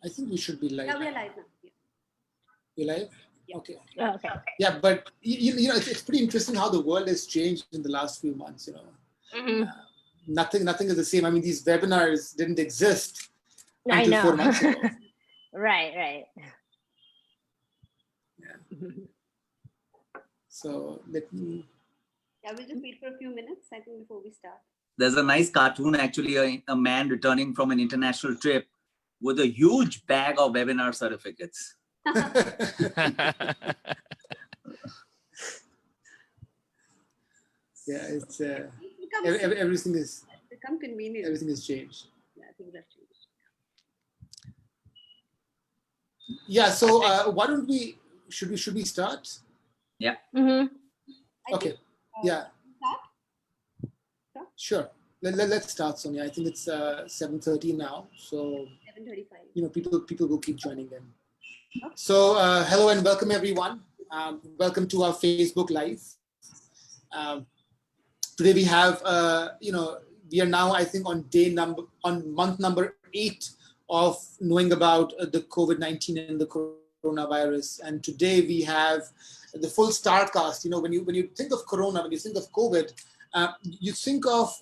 I think we should be live. Yeah, we are live now. Yeah. You're live? Yeah. Okay. Oh, okay. Yeah, but you know, it's pretty interesting how the world has changed in the last few months. You know, nothing is the same. I mean, these webinars didn't exist I until know. 4 months ago. Right. Yeah. So let me. Yeah, we'll just wait for a few minutes, I think, before we start. There's a nice cartoon, actually, a man returning from an international trip with a huge bag of webinar certificates. Yeah, it's It's everything is become convenient. everything has changed. Yeah, things have changed. Yeah. So why don't we? Should we start? Yeah. Mm-hmm. I Okay. think, Yeah. Start? Sure. Let's start, Sonia. I think it's 7:30 now. So 7:35. you know, people will keep joining in. Okay. So hello and welcome everyone. Welcome to our Facebook Live. Today we have, you know, we are now, I think, on month number 8 of knowing about the COVID-19 and the coronavirus. And today we have the full star cast. You know, when you think of corona, when you think of COVID, you think of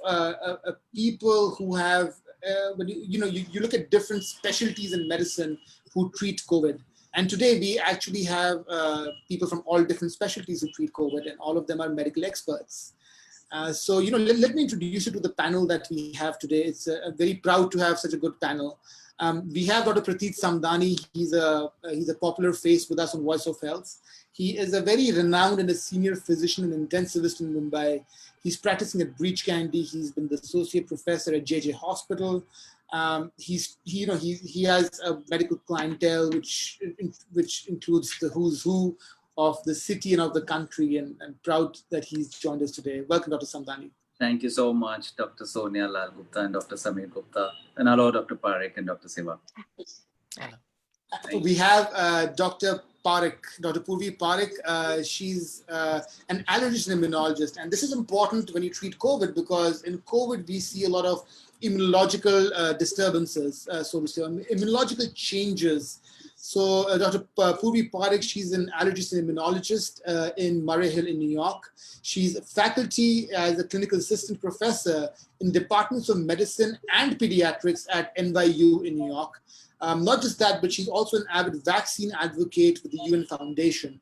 people who have, when you look at different specialties in medicine who treat COVID. And today we actually have people from all different specialties who treat COVID, and all of them are medical experts. So, you know, let me introduce you to the panel that we have today. It's very proud to have such a good panel. We have Dr. Prateek Samdani. He's a popular face with us on Voice of Health. He is a very renowned and a senior physician and intensivist in Mumbai. He's practicing at Breach Candy. He's been the associate professor at JJ Hospital. He has a medical clientele which includes the who's who of the city and of the country, and I'm proud that he's joined us today. Welcome, Dr. Samdani. Thank you so much, Dr. Sonia Lal Gupta and Dr. Samir Gupta. And hello, Dr. Parekh and Dr. Siva. We have Dr. Parekh, Dr. Purvi Parekh. She's an allergist and immunologist. And this is important when you treat COVID, because in COVID, we see a lot of immunological disturbances, so to say, immunological changes. So Dr. Purvi Parekh, she's an allergist and immunologist in Murray Hill in New York. She's faculty as a clinical assistant professor in departments of medicine and pediatrics at NYU in New York. Not just that, but she's also an avid vaccine advocate with the UN Foundation.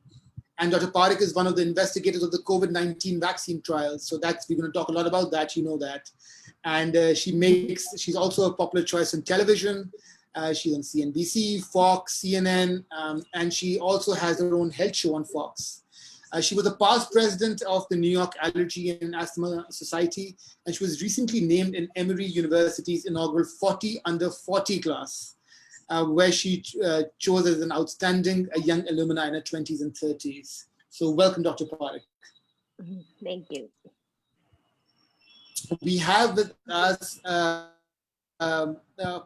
And Dr. Parekh is one of the investigators of the COVID-19 vaccine trials. So we're going to talk a lot about that, you know that. And she's also a popular choice on television. She's on CNBC, Fox, CNN, and she also has her own health show on Fox. She was a past president of the New York Allergy and Asthma Society, and she was recently named in Emory University's inaugural 40 under 40 class, where she chose as an outstanding young alumni in her 20s and 30s. So welcome, Dr. Parekh. Thank you. We have with us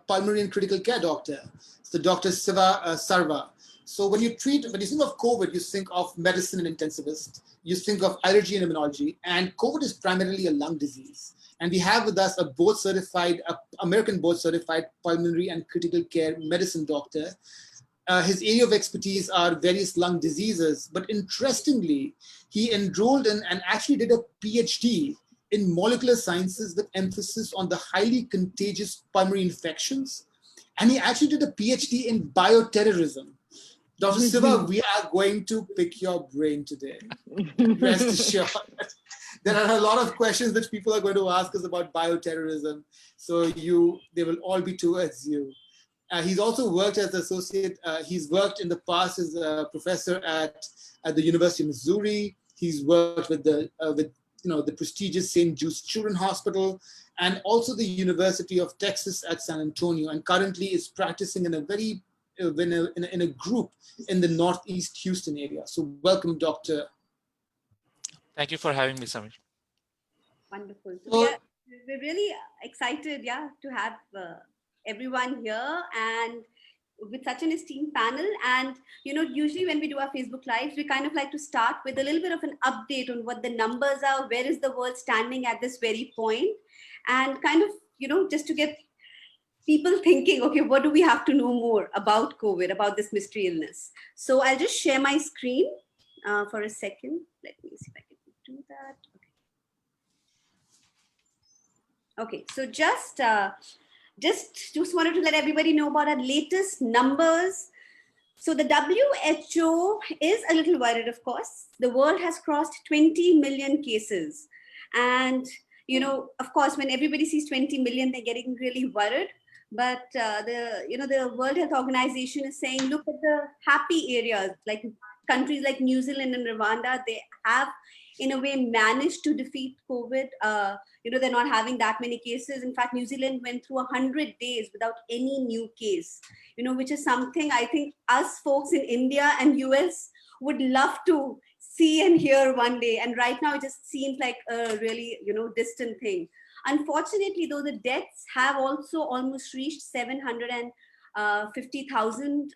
pulmonary and critical care doctor, so Dr. Siva Sarva. So when you think of COVID, you think of medicine and intensivist, you think of allergy and immunology, and COVID is primarily a lung disease. And we have with us a American board certified pulmonary and critical care medicine doctor. His area of expertise are various lung diseases, but interestingly, he enrolled in and actually did a PhD in molecular sciences with emphasis on the highly contagious pulmonary infections. And he actually did a PhD in bioterrorism. Dr. Siva, we are going to pick your brain today. Rest assured. There are a lot of questions that people are going to ask us about bioterrorism. So they will all be towards you. He's also worked as associate. He's worked in the past as a professor at the University of Missouri. He's worked with the prestigious St. Jude's Children's Hospital, and also the University of Texas at San Antonio, and currently is practicing in a group in the Northeast Houston area. So welcome, Doctor. Thank you for having me, Samir. Wonderful. So So- we're really excited, to have everyone here and with such an esteemed panel. And usually when we do our Facebook Lives, we kind of like to start with a little bit of an update on what the numbers are, where is the world standing at this very point, and kind of just to get people thinking, okay, what do we have to know more about COVID, about this mystery illness? So I'll just share my screen for a second. Let me see if I can do that. Okay, so just wanted to let everybody know about our latest numbers. So the WHO is a little worried, of course. The world has crossed 20 million cases. And, of course, when everybody sees 20 million, they're getting really worried. But the World Health Organization is saying, look at the happy areas, like countries like New Zealand and Rwanda. They have, in a way, managed to defeat COVID. They're not having that many cases. In fact, New Zealand went through 100 days without any new case, which is something I think us folks in India and US would love to see and hear one day. And right now it just seems like a really, distant thing. Unfortunately, though, the deaths have also almost reached 750,000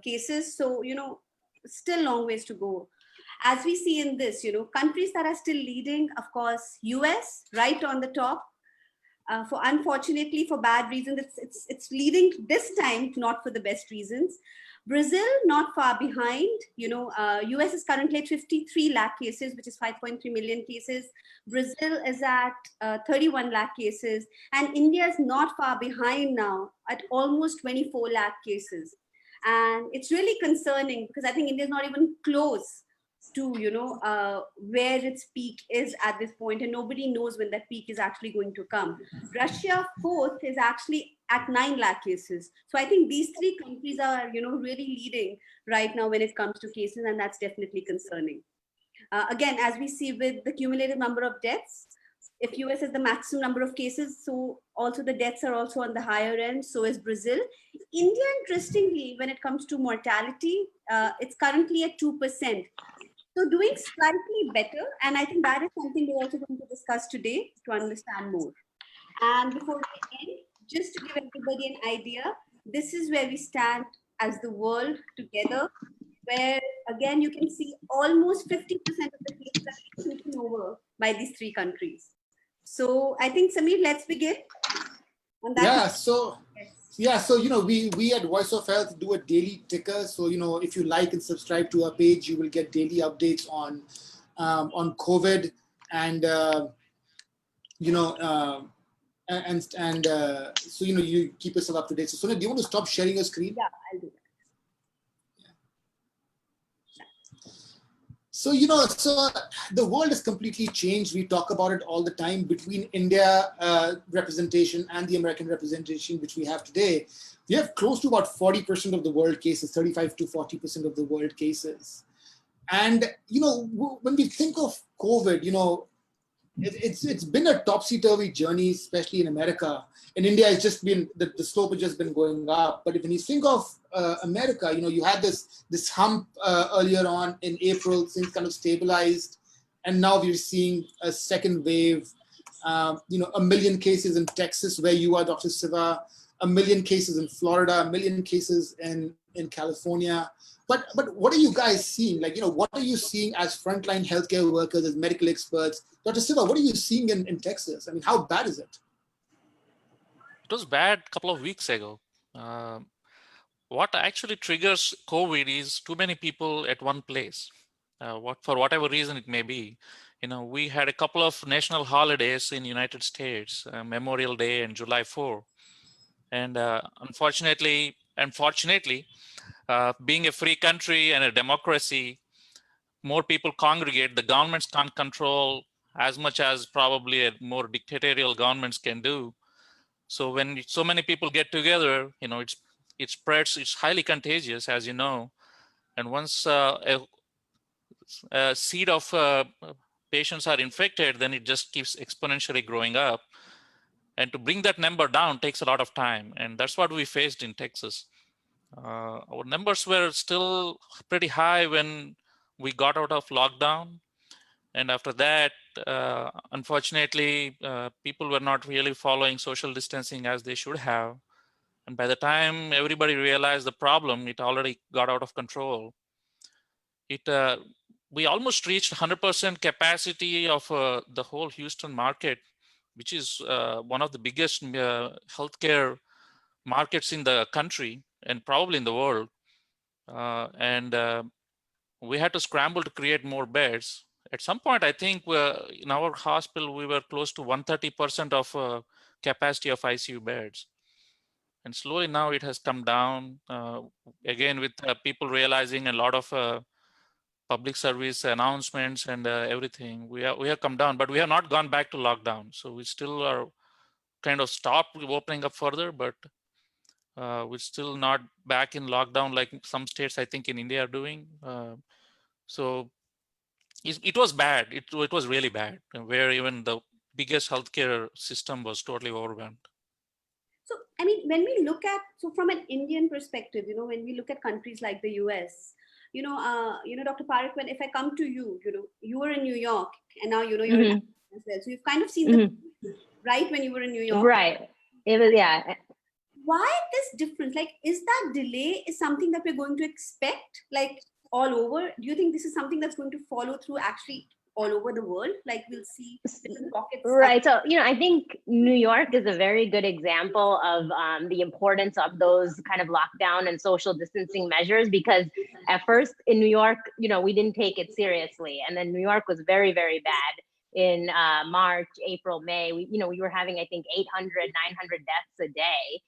cases. So, still long ways to go. As we see in this, countries that are still leading, of course, US right on the top. Unfortunately, for bad reasons, it's leading this time, not for the best reasons. Brazil, not far behind. US is currently at 53 lakh cases, which is 5.3 million cases. Brazil is at 31 lakh cases. And India is not far behind now at almost 24 lakh cases. And it's really concerning because I think India is not even close to, where its peak is at this point, and nobody knows when that peak is actually going to come. Russia, fourth, is actually at 9 lakh cases. So I think these three countries are, really leading right now when it comes to cases, and that's definitely concerning. Again, as we see with the cumulative number of deaths, if US is the maximum number of cases, so also the deaths are also on the higher end, so is Brazil. India, interestingly, when it comes to mortality, it's currently at 2%. So doing slightly better, and I think that is something we're also going to discuss today to understand more. And before we end, just to give everybody an idea, this is where we stand as the world together, where again, you can see almost 50% of the cases are taken over by these three countries. So I think, Samir, let's begin. On that so we at Voice of Health do a daily ticker. So if you like and subscribe to our page, you will get daily updates on COVID and so you keep yourself up to date. So Sonia, do you want to stop sharing your screen? Yeah, I'll do that. So, so the world has completely changed. We talk about it all the time between India representation and the American representation, which we have today. We have close to about 40% of the world cases, 35 to 40% of the world cases. And, when we think of COVID, it's been a topsy-turvy journey, especially in America. In India, it's just been, the slope has just been going up. But when you think of America, you had this hump earlier on in April, things kind of stabilized. And now we're seeing a second wave, 1 million cases in Texas, where you are, Dr. Siva, 1 million cases in Florida, 1 million cases in California. But what are you guys seeing? What are you seeing as frontline healthcare workers, as medical experts? Dr. Siva, what are you seeing in Texas? I mean, how bad is it? It was bad a couple of weeks ago. What actually triggers COVID is too many people at one place. For whatever reason it may be. We had a couple of national holidays in United States, Memorial Day and July 4. And unfortunately, being a free country and a democracy, more people congregate. The governments can't control as much as probably a more dictatorial governments can do. So when so many people get together, it spreads. It's highly contagious, as you know. And once a seed of patients are infected, then it just keeps exponentially growing up. And to bring that number down takes a lot of time. And that's what we faced in Texas. Our numbers were still pretty high when we got out of lockdown. And after that, unfortunately, people were not really following social distancing as they should have. And by the time everybody realized the problem, it already got out of control. We almost reached 100% capacity of the whole Houston market, which is one of the biggest healthcare markets in the country and probably in the world. And we had to scramble to create more beds. At some point, I think in our hospital, we were close to 130% of capacity of ICU beds. And slowly now it has come down, again, with people realizing a lot of public service announcements and everything. We have come down, but we have not gone back to lockdown. So we still are kind of stopped opening up further, but we're still not back in lockdown like some states, I think, in India are doing. So it was bad. It was really bad, where even the biggest healthcare system was totally overwhelmed. So, I mean, when we look at, so from an Indian perspective, when we look at countries like the US, Dr. Parekh, if I come to you, you were in New York and now, you're in as well. So you've kind of seen the, right, when you were in New York. Right. It was, yeah. Why this difference? Like, is that delay is something that we're going to expect, like, all over? Do you think this is something that's going to follow through actually all over the world? Like, we'll see different pockets. Right. So, I think New York is a very good example of the importance of those kind of lockdown and social distancing measures, because at first in New York, we didn't take it seriously. And then New York was very, very bad in March, April, May. We were having, I think, 800, 900 deaths a day.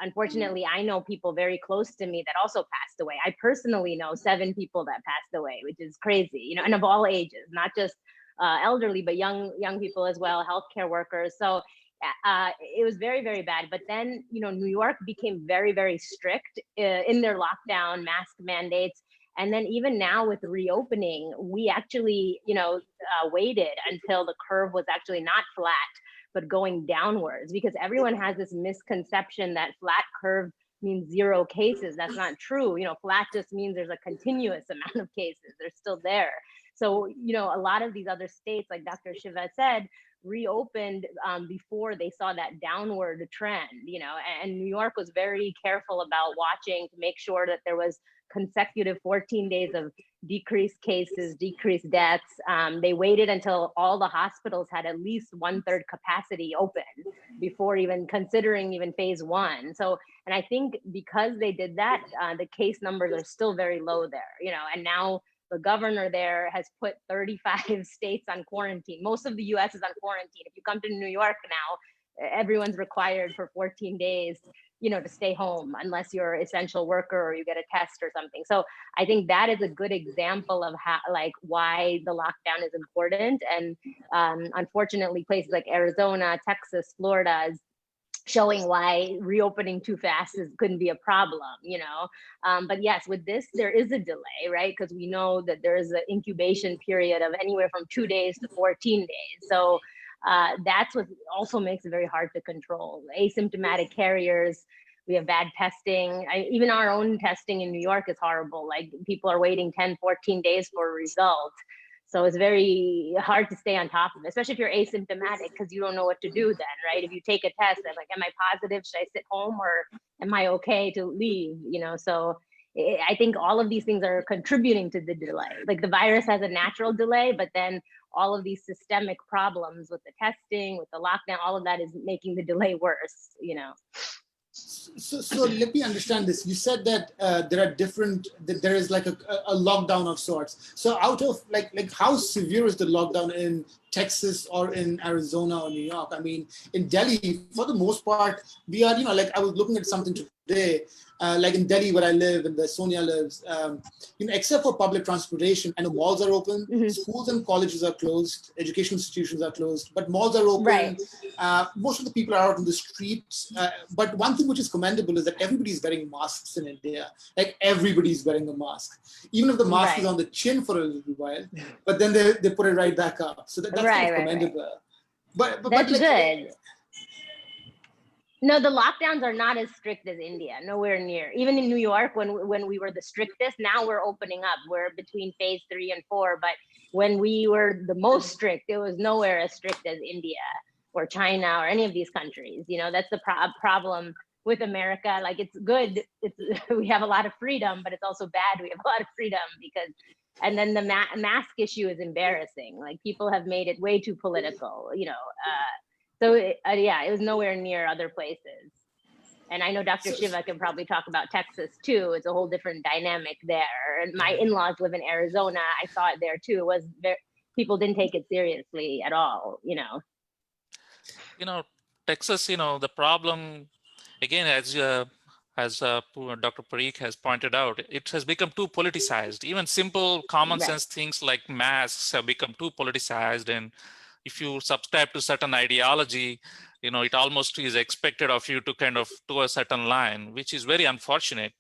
Unfortunately, I know people very close to me that also passed away. I personally know 7 people that passed away, which is crazy, and of all ages, not just elderly, but young people as well, healthcare workers. So it was very, very bad. But then, New York became very, very strict in their lockdown, mask mandates. And then even now with reopening, we actually, waited until the curve was actually not flat, but going downwards, because everyone has this misconception that flat curve means 0 cases. That's not true. Flat just means there's a continuous amount of cases. They're still there. So, a lot of these other states, like Dr. Shiva said, reopened before they saw that downward trend, and New York was very careful about watching to make sure that there was consecutive 14 days of decreased cases, decreased deaths. They waited until all the hospitals had at least 1/3 capacity open before even considering even phase 1. So, and I think because they did that, the case numbers are still very low there, and now the governor there has put 35 states on quarantine. Most of the US is on quarantine. If you come to New York now, everyone's required for 14 days, to stay home unless you're an essential worker or you get a test or something. So I think that is a good example of how, why the lockdown is important. And unfortunately, places like Arizona, Texas, Florida is showing why reopening too fast couldn't be a problem, but yes, with this, there is a delay, right? Because we know that there is an incubation period of anywhere from 2 days to 14 days. So that's what also makes it very hard to control. Asymptomatic carriers, we have bad testing. Even our own testing in New York is horrible. Like, people are waiting 10, 14 days for a result. So it's very hard to stay on top of it, especially if you're asymptomatic, because you don't know what to do then, right? If you take a test and am I positive? Should I sit home, or am I okay to leave? So I think all of these things are contributing to the delay. Like, the virus has a natural delay, but then all of these systemic problems with the testing, with the lockdown, all of that is making the delay worse, So let me understand this. You said that there is like a lockdown of sorts. So out of like how severe is the lockdown in Texas or in Arizona or New York? I mean, in Delhi, for the most part, we are, I was looking at something today, like in Delhi where I live and where Sonia lives, except for public transportation, and the malls are open, schools and colleges are closed, education institutions are closed, but malls are open. Right. Most of the people are out in the streets. But one thing which is commendable is that everybody's wearing masks in India. Like, everybody's wearing a mask, even if the mask is on the chin for a little while, but then they put it right back up. So that's commendable. Right. But that's good. No, the lockdowns are not as strict as India, nowhere near. Even in New York, when we were the strictest, now we're opening up. We're between phase 3 and 4, but when we were the most strict, it was nowhere as strict as India or China or any of these countries. You know, that's the problem with America. Like, it's good, we have a lot of freedom, but it's also bad we have a lot of freedom, because, and then the mask issue is embarrassing. Like, people have made it way too political, you know. So yeah, it was nowhere near other places. And I know Dr. Shiva can probably talk about Texas too. It's a whole different dynamic there. And my in-laws live in Arizona. I saw it there too. It was people didn't take it seriously at all, you know. You know, Texas, you know, the problem, again, as Dr. Parikh has pointed out, it has become too politicized. Even simple common sense things like masks have become too politicized. And if you subscribe to certain ideology, you know, it almost is expected of you to kind of to a certain line, which is very unfortunate,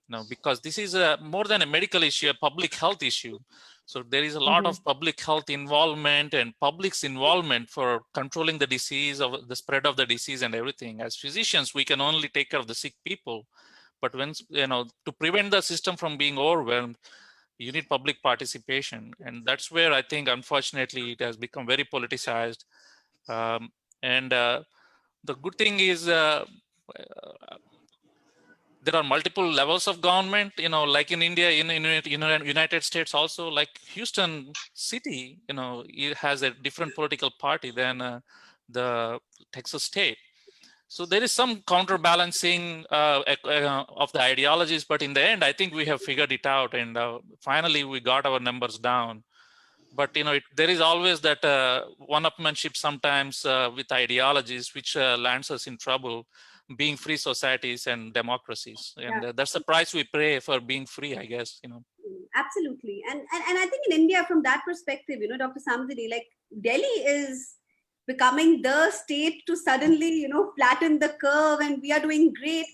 you know, because this is more than a medical issue, a public health issue. So there is a lot of public health involvement and public's involvement for controlling the disease, of the spread of the disease and everything. As physicians, we can only take care of the sick people. But when, you know, to prevent the system from being overwhelmed, you need public participation. And that's where I think, unfortunately, it has become very politicized. The good thing is there are multiple levels of government, you know, like in India, in United States also, like Houston city, you know, it has a different political party than the Texas state. So there is some counterbalancing of the ideologies, but in the end, I think we have figured it out, and finally we got our numbers down. But you know, there is always that one-upmanship sometimes with ideologies, which lands us in trouble, being free societies and democracies, and that's the price we pay for being free, I guess. You know. Absolutely, and I think in India, from that perspective, you know, Dr. Samdani, like Delhi is becoming the state to suddenly, you know, flatten the curve, and we are doing great.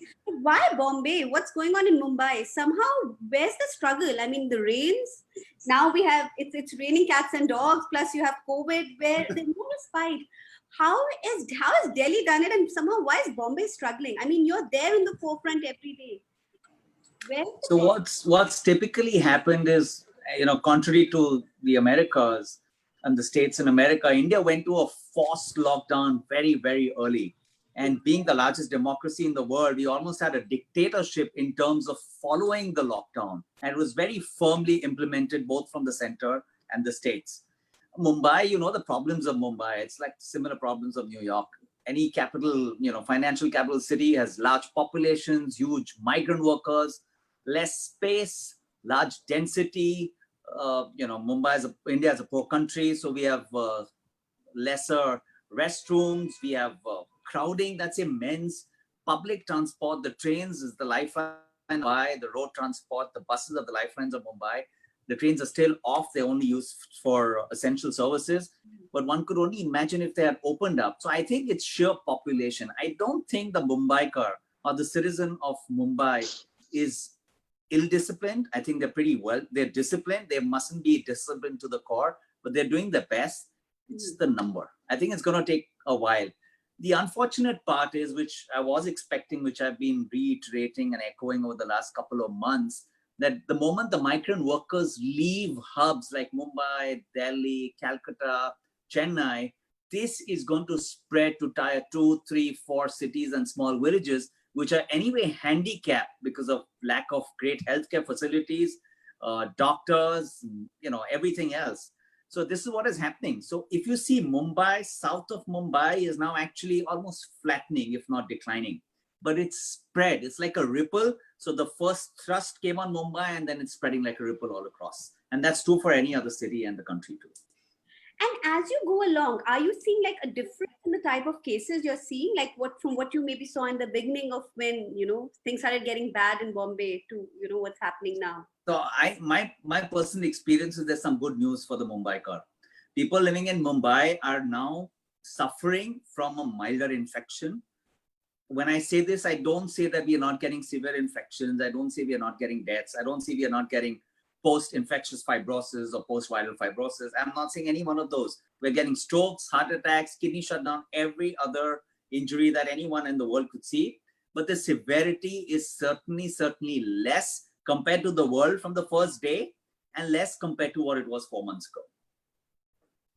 Why Bombay? What's going on in Mumbai? Somehow, where's the struggle? I mean, the rains. Now we have it's raining cats and dogs. Plus, you have COVID, where there's no respite. How has Delhi done it, and somehow why is Bombay struggling? I mean, you're there in the forefront every day. So what's typically happened is, you know, contrary to the Americas and the states in America, India went to a forced lockdown very, very early. And being the largest democracy in the world, we almost had a dictatorship in terms of following the lockdown. And it was very firmly implemented both from the center and the states. Mumbai, you know, the problems of Mumbai, it's like similar problems of New York. Any capital, you know, financial capital city has large populations, huge migrant workers, less space, large density. You know, India is a poor country, so we have lesser restrooms, we have crowding that's immense. Public transport, the trains is the lifeline of Mumbai, the road transport, the buses are the lifelines of Mumbai. The trains are still off, they're only used for essential services. But one could only imagine if they had opened up. So I think it's sheer population. I don't think the Mumbaikar or the citizen of Mumbai is ill-disciplined. I think they're disciplined. They mustn't be disciplined to the core, but they're doing their best. It's the number. I think it's going to take a while. The unfortunate part is, which I was expecting, which I've been reiterating and echoing over the last couple of months, that the moment the migrant workers leave hubs like Mumbai, Delhi, Calcutta, Chennai, this is going to spread to tier 2, 3, 4 cities and small villages, which are anyway handicapped because of lack of great healthcare facilities, doctors, you know, everything else. So this is what is happening. So if you see Mumbai, south of Mumbai is now actually almost flattening, if not declining. But it's spread, it's like a ripple. So the first thrust came on Mumbai and then it's spreading like a ripple all across. And that's true for any other city and the country too. And as you go along, are you seeing like a difference in the type of cases you're seeing, like from what you maybe saw in the beginning of when, you know, things started getting bad in Bombay to, you know, what's happening now? So my personal experience is there's some good news for the Mumbaikar. People living in Mumbai are now suffering from a milder infection. When I say this, I don't say that we are not getting severe infections. I don't say we are not getting deaths. I don't say we are not getting post-infectious fibrosis or post-viral fibrosis. I'm not saying any one of those. We're getting strokes, heart attacks, kidney shutdown, every other injury that anyone in the world could see. But the severity is certainly less compared to the world from the first day and less compared to what it was 4 months ago.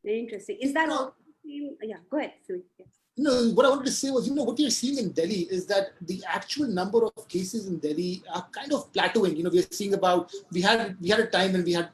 Very interesting. Is that No. all? Yeah, go ahead, Sumi. Yeah. No, what I wanted to say was, what we are seeing in Delhi is that the actual number of cases in Delhi are kind of plateauing. We are seeing we had a time when we had,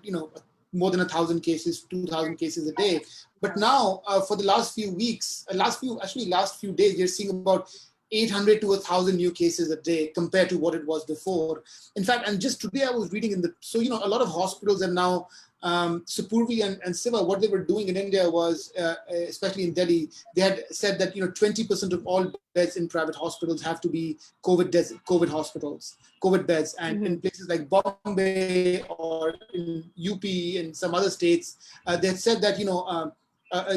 more than 1,000 cases, 2,000 cases a day. But now, for the last few weeks, last few days, we're seeing about 800 to 1,000 new cases a day compared to what it was before. In fact, and just today I was reading a lot of hospitals are now, Supurvi and Siva, what they were doing in India was, especially in Delhi, they had said that 20% of all beds in private hospitals have to be COVID hospitals, COVID beds, and in places like Bombay or in UP and some other states, they had said that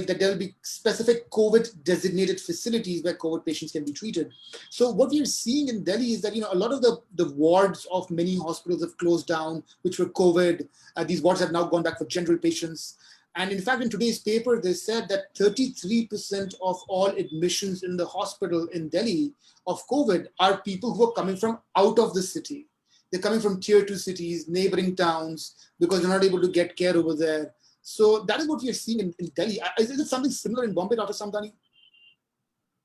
that there will be specific COVID designated facilities where COVID patients can be treated. So what we are seeing in Delhi is that, a lot of the wards of many hospitals have closed down, which were COVID. These wards have now gone back for general patients. And in fact, in today's paper, they said that 33% of all admissions in the hospital in Delhi of COVID are people who are coming from out of the city. They're coming from tier 2 cities, neighboring towns, because they're not able to get care over there. So that is what we are seeing in Delhi. Is it something similar in Bombay, Dr. Samdani?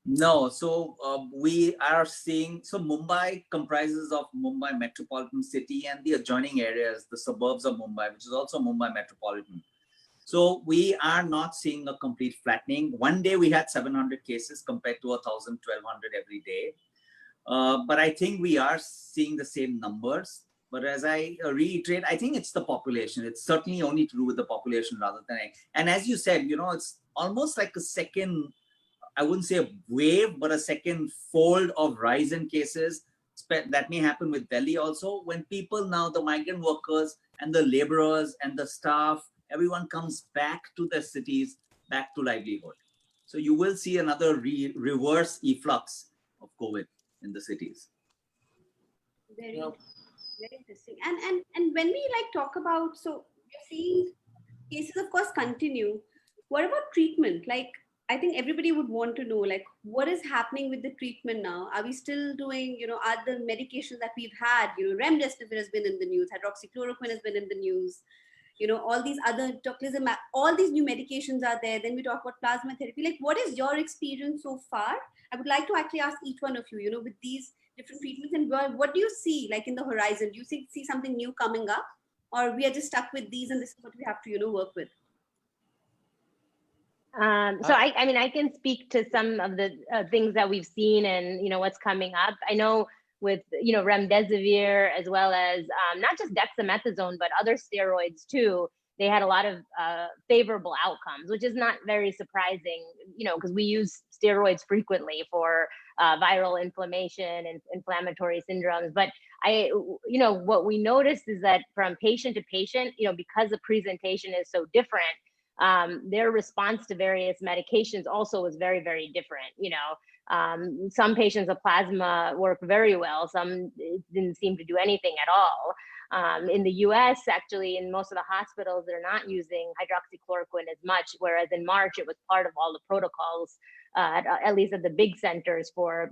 No, so we are seeing, so Mumbai comprises of Mumbai metropolitan city and the adjoining areas, the suburbs of Mumbai, which is also Mumbai metropolitan. So we are not seeing a complete flattening. One day we had 700 cases compared to 1,000, 1,200 every day. But I think we are seeing the same numbers. But as I reiterate, I think it's the population. It's certainly only to do with the population rather than, and as you said, it's almost like a second, I wouldn't say a wave, but a second fold of rise in cases. That may happen with Delhi also, when people now, the migrant workers and the laborers and the staff, everyone comes back to their cities, back to livelihood. So you will see another reverse efflux of COVID in the cities. Very interesting. And when we talk about, so you're seeing cases, of course, continue. What about treatment? I think everybody would want to know, what is happening with the treatment now? Are we still doing, are the medications that we've had, remdesivir has been in the news, hydroxychloroquine has been in the news, all these other tocilizumab, all these new medications are there. Then we talk about plasma therapy. What is your experience so far? I would like to actually ask each one of you, with these different treatments, and what do you see in the horizon? Do you see something new coming up, or we are just stuck with these and this is what we have to, work with? So I can speak to some of the things that we've seen and, what's coming up. I know with, remdesivir, as well as not just dexamethasone, but other steroids too, they had a lot of favorable outcomes, which is not very surprising, because we use steroids frequently for viral inflammation and inflammatory syndromes. But what we noticed is that from patient to patient, because the presentation is so different, their response to various medications also was very, very different. Some patients of plasma work very well. Some didn't seem to do anything at all. In the US, actually, in most of the hospitals, they're not using hydroxychloroquine as much, whereas in March, it was part of all the protocols, at least at the big centers for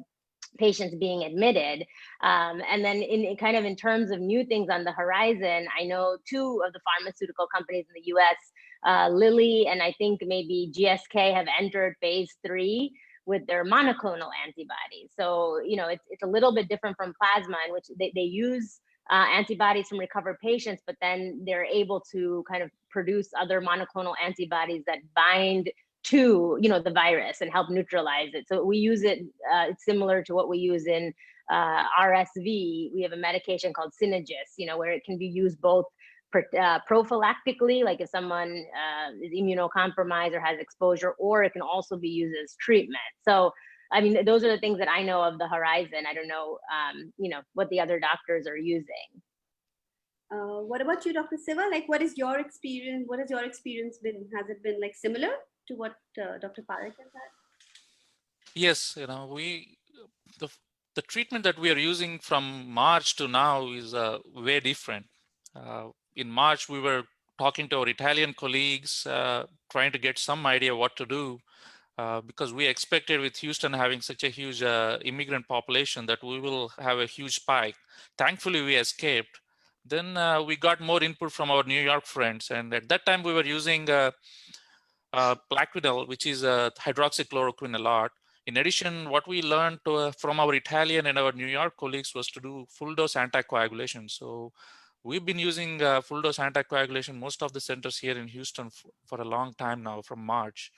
patients being admitted. And then in terms of new things on the horizon, I know 2 of the pharmaceutical companies in the US, Lilly and I think maybe GSK, have entered phase 3 with their monoclonal antibodies. So, it's a little bit different from plasma, in which they use antibodies from recovered patients, but then they're able to kind of produce other monoclonal antibodies that bind to, the virus and help neutralize it. So we use it, it's similar to what we use in RSV. We have a medication called Synagis, where it can be used both prophylactically, like if someone is immunocompromised or has exposure, or it can also be used as treatment. So, those are the things that I know of the horizon. I don't know, what the other doctors are using. What about you, Dr. Siva? What is your experience? What has your experience been? Has it been similar to what Dr. Parekh has had? Yes, the treatment that we are using from March to now is way different. In March, we were talking to our Italian colleagues, trying to get some idea what to do. because we expected with Houston having such a huge immigrant population that we will have a huge spike. Thankfully, we escaped. Then we got more input from our New York friends. And at that time, we were using Plaquenil, which is hydroxychloroquine a lot. In addition, what we learned from our Italian and our New York colleagues was to do full dose anticoagulation. So we've been using full dose anticoagulation, most of the centers here in Houston for a long time now, from March.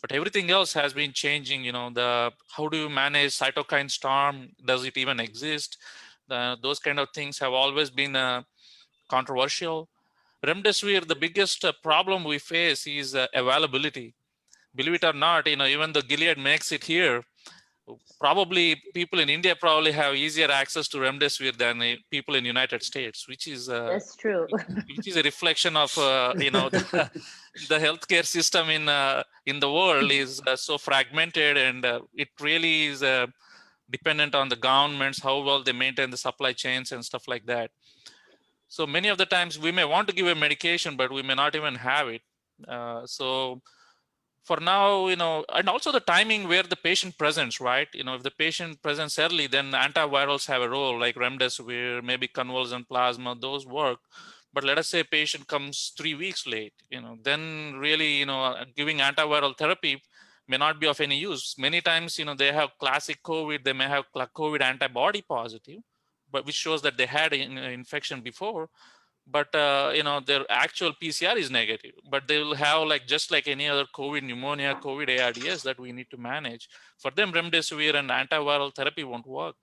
But everything else has been changing. You know, how do you manage cytokine storm? Does it even exist? Those kind of things have always been controversial. Remdesivir, the biggest problem we face is availability. Believe it or not, you know, even though Gilead makes it here, probably people in India probably have easier access to remdesivir than people in United States, which is That's true. which is a reflection of you know, the healthcare system in the world is so fragmented, and it really is dependent on the governments, how well they maintain the supply chains and stuff like that. So many of the times we may want to give a medication, but we may not even have it. So for now, you know, and also the timing where the patient presents, right? You know, if the patient presents early, then antivirals have a role, like remdesivir, maybe convalescent plasma, those work. But let us say a patient comes 3 weeks late, you know, then really, you know, giving antiviral therapy may not be of any use. Many times, you know, they have classic COVID, they may have COVID antibody positive, but which shows that they had an infection before. But you know, their actual PCR is negative, but they will have, like, just like any other COVID pneumonia, COVID ARDS that we need to manage. For them, remdesivir and antiviral therapy won't work.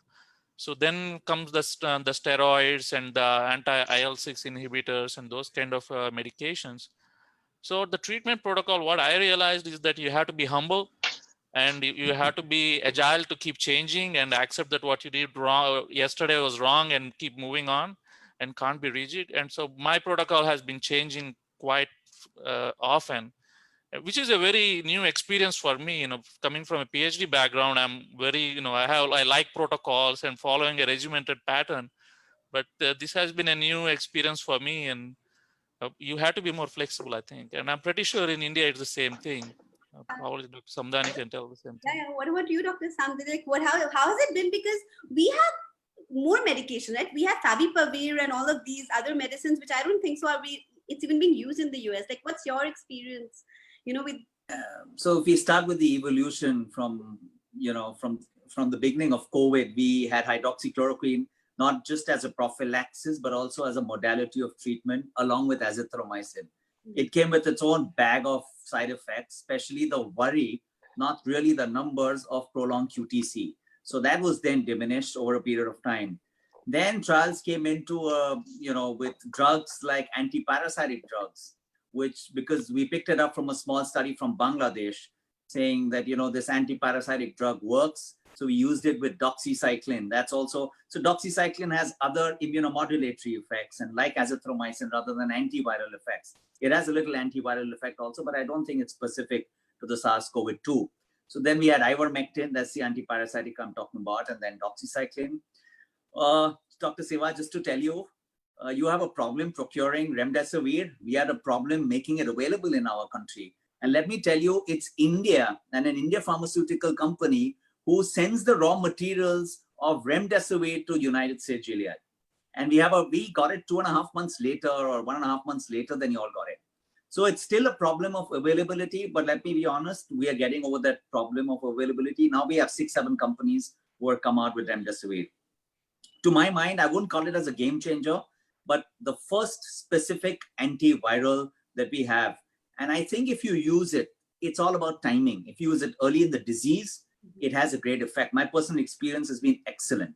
So then comes the steroids and the anti-IL-6 inhibitors and those kind of medications. So the treatment protocol, what I realized is that you have to be humble, and you have to be agile to keep changing and accept that what you did wrong yesterday was wrong and keep moving on, and can't be rigid. And so my protocol has been changing quite often, which is a very new experience for me. You know, coming from a PhD background, I'm very, you know, I like protocols and following a regimented pattern, but this has been a new experience for me, and you have to be more flexible, I think. And I'm pretty sure in India it's the same thing. Probably Dr. Samdani can tell the same thing. Yeah. What about you, Dr. Samdani? Like, how has it been? Because we have more medication, right? We have favipiravir and all of these other medicines, which I don't think so it's even being used in the US. Like, what's your experience, you know, with? So if we start with the evolution from, you know, from the beginning of COVID, we had hydroxychloroquine, not just as a prophylaxis, but also as a modality of treatment, along with azithromycin. It came with its own bag of side effects, especially the worry, not really the numbers of prolonged QTC. So that was then diminished over a period of time. Then trials came into, you know, with drugs like antiparasitic drugs, which, because we picked it up from a small study from Bangladesh, saying that, you know, this antiparasitic drug works. So we used it with doxycycline. That's also, so doxycycline has other immunomodulatory effects, and like azithromycin, rather than antiviral effects. It has a little antiviral effect also, but I don't think it's specific to the SARS-CoV-2. So then we had ivermectin, that's the antiparasitic I'm talking about, and then doxycycline. Dr. Siva, just to tell you, you have a problem procuring remdesivir. We had a problem making it available in our country. And let me tell you, it's India and an India pharmaceutical company who sends the raw materials of remdesivir to United States Gilead. And we got it 2.5 months later, or 1.5 months later than you all got it. So it's still a problem of availability, but let me be honest, we are getting over that problem of availability. Now we have 6-7 companies who have come out with remdesivir. To my mind, I wouldn't call it as a game changer, but the first specific antiviral that we have. And I think if you use it, it's all about timing. If you use it early in the disease, it has a great effect. My personal experience has been excellent.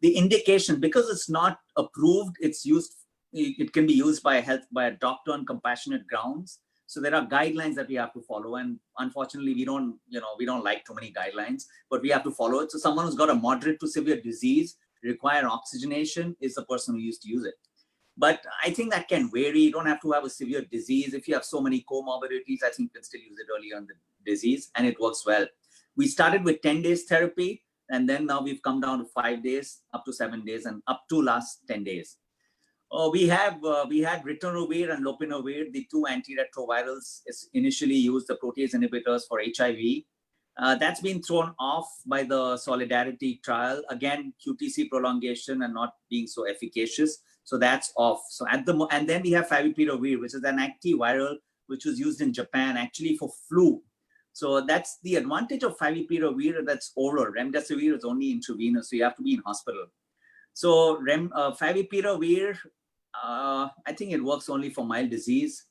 The indication, because it's not approved, it can be used by a doctor on compassionate grounds. So there are guidelines that we have to follow. And unfortunately, we don't like too many guidelines, but we have to follow it. So someone who's got a moderate to severe disease, require oxygenation, is the person who used to use it. But I think that can vary. You don't have to have a severe disease. If you have so many comorbidities, I think you can still use it early on the disease, and it works well. We started with 10 days therapy, and then now we've come down to 5 days, up to 7 days, and up to last 10 days. We had ritonavir and lopinavir, the two antiretrovirals initially used, the protease inhibitors for HIV. That's been thrown off by the Solidarity trial. Again, QTC prolongation and not being so efficacious. So that's off. So and then we have favipiravir, which is an antiviral, which was used in Japan actually for flu. So that's the advantage of favipiravir, that's oral. Remdesivir is only intravenous, so you have to be in hospital. So favipiravir, I think it works only for mild disease.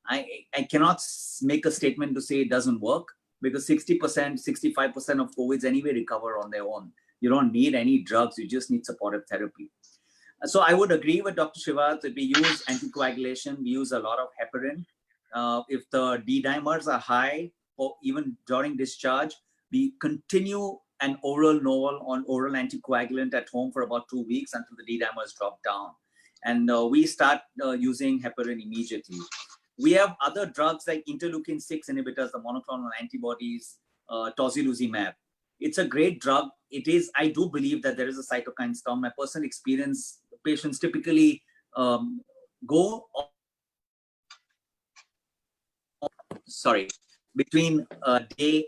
I cannot make a statement to say it doesn't work, because 60%, 65% of COVIDs anyway recover on their own. You don't need any drugs, you just need supportive therapy. So I would agree with Dr. Srivastava that we use anticoagulation, we use a lot of heparin. If the D-dimers are high, or even during discharge, we continue an oral novel on oral anticoagulant at home for about 2 weeks until the D-dimers drop down. And we start using heparin immediately. We have other drugs like interleukin-6 inhibitors, the monoclonal antibodies, tocilizumab. It's a great drug. It is, I do believe that there is a cytokine storm. My personal experience, patients typically between day